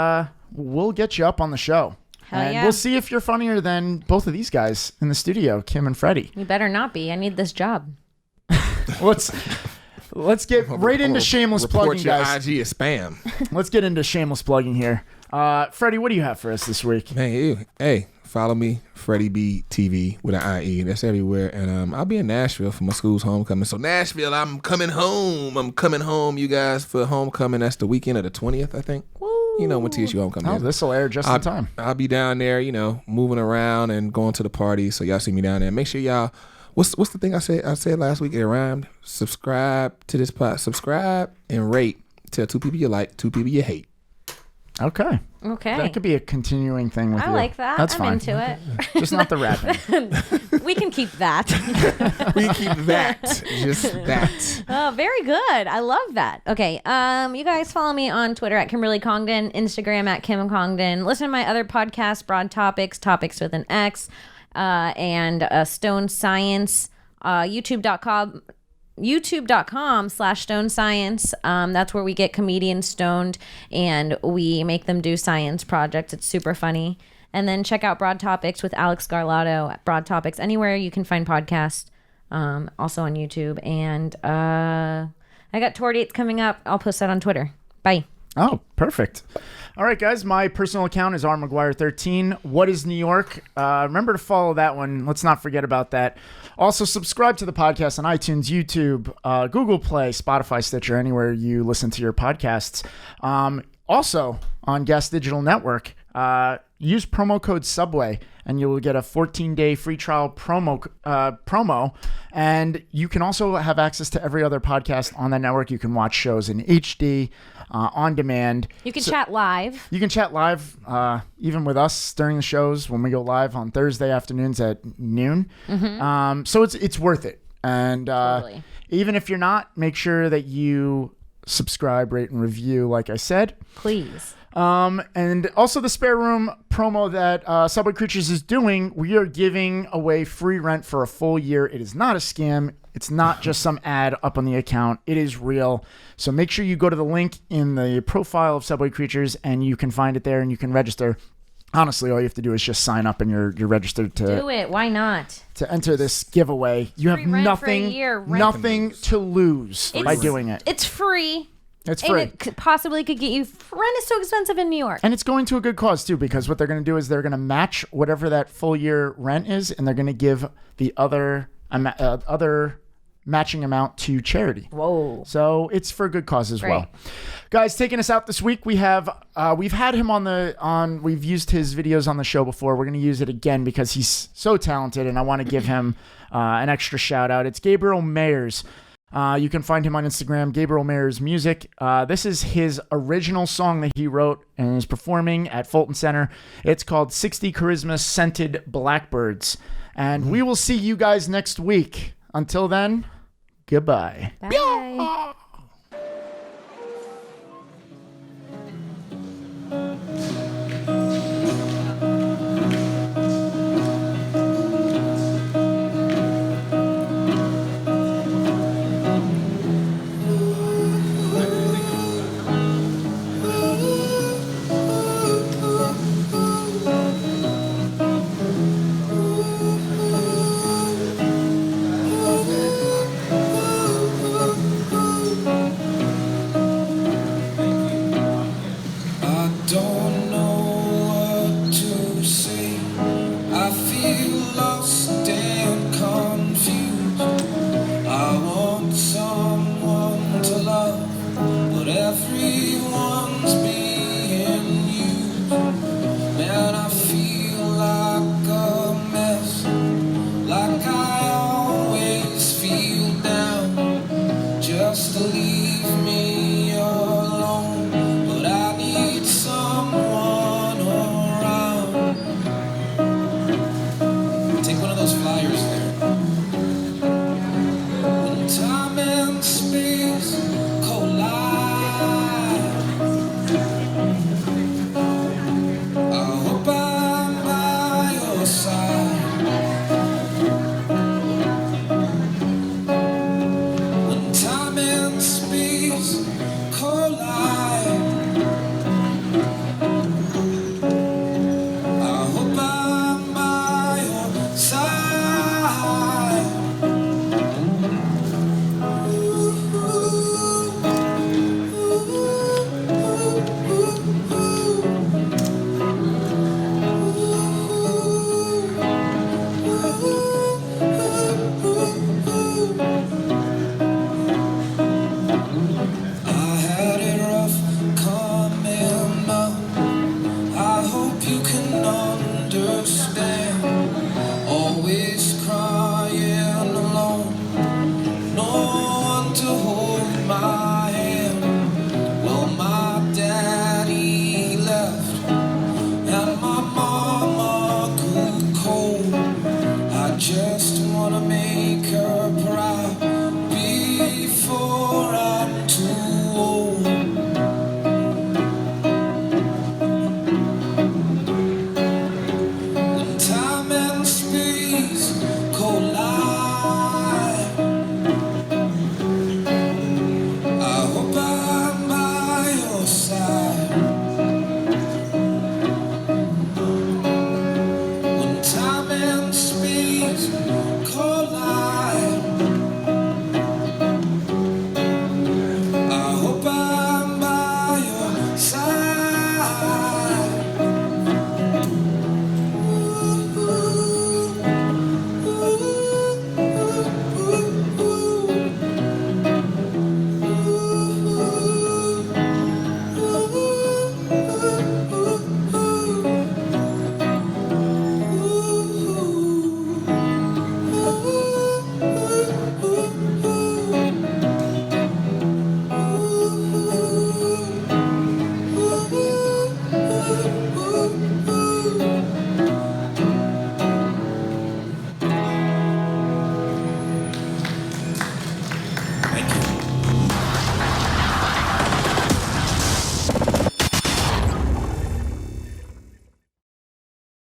we'll get you up on the show. Hell and yeah. we'll see if you're funnier than both of these guys in the studio, Kim and Freddie. You better not be. I need this job. Let's get right into shameless plugging, your guys. IG is spam. Let's get into shameless plugging here. Freddie, what do you have for us this week? Man, hey, follow me, Freddie B TV with an IE. That's everywhere. And I'll be in Nashville for my school's homecoming. So Nashville, I'm coming home. I'm coming home, you guys, for homecoming. That's the weekend of the 20th, I think. Woo. You know when TSU homecoming Oh, is. this will air just in time. I'll be down there, you know, moving around and going to the party. So y'all see me down there. Make sure y'all. What's the thing I said last week? It rhymed. Subscribe to this pod. Subscribe and rate. Tell 2 people you like, 2 people you hate. Okay. Okay. That could be a continuing thing with you. I like that. That's I'm fine. into it. Just not the rapping. We can keep that. We keep that. Just that. Oh, very good. I love that. Okay. You guys follow me on Twitter at Kimberly Congdon, Instagram at Kim Congdon. Listen to my other podcast, Broad Topics with an X, and Stone Science, youtube.com/Stone Science. That's where we get comedians stoned and we make them do science projects. It's super funny. And then check out Broad Topics with Alex Garlotto at Broad Topics anywhere you can find podcasts. Also on YouTube. And I got tour dates coming up. I'll post that on Twitter. Bye. Oh, perfect. All right, guys. My personal account is rmcguire13. What is New York? Remember to follow that one. Let's not forget about that. Also, subscribe to the podcast on iTunes, YouTube, Google Play, Spotify, Stitcher, anywhere you listen to your podcasts. Also, on Gas Digital Network, use promo code Subway, and you will get a 14-day free trial promo. And you can also have access to every other podcast on that network. You can watch shows in HD, on demand. You can chat live. You can chat live, even with us during the shows when we go live on Thursday afternoons at noon. Mm-hmm. So it's worth it. And Totally. even if you're not, make sure that you subscribe, rate, and review, like I said. Please. And also the spare room promo that Subway Creatures is doing, we are giving away free rent for a full year. It is not a scam. It's not just some ad up on the account. It is real. So make sure you go to the link in the profile of Subway Creatures and you can find it there and you can register. Honestly, all you have to do is just sign up and you're registered to Do it. Why not? to enter this giveaway. You have Free rent for a nothing year, rent. nothing to lose by It's- doing it. It's free. It's And free. it possibly could get you. Rent is so expensive in New York. And it's going to a good cause, too, because what they're going to do is they're going to match whatever that full year rent is, and they're going to give the other matching amount to charity. Whoa. So it's for a good cause as Great. well. Guys, taking us out this week, we've had him we've used his videos on the show before. We're going to use it again because he's so talented, and I want to give him an extra shout out. It's Gabriel Mayers. You can find him on Instagram, Gabriel Mayers Music. This is his original song that he wrote and is performing at Fulton Center. It's called 60 Charisma Scented Blackbirds. And we will see you guys next week. Until then, goodbye. Bye.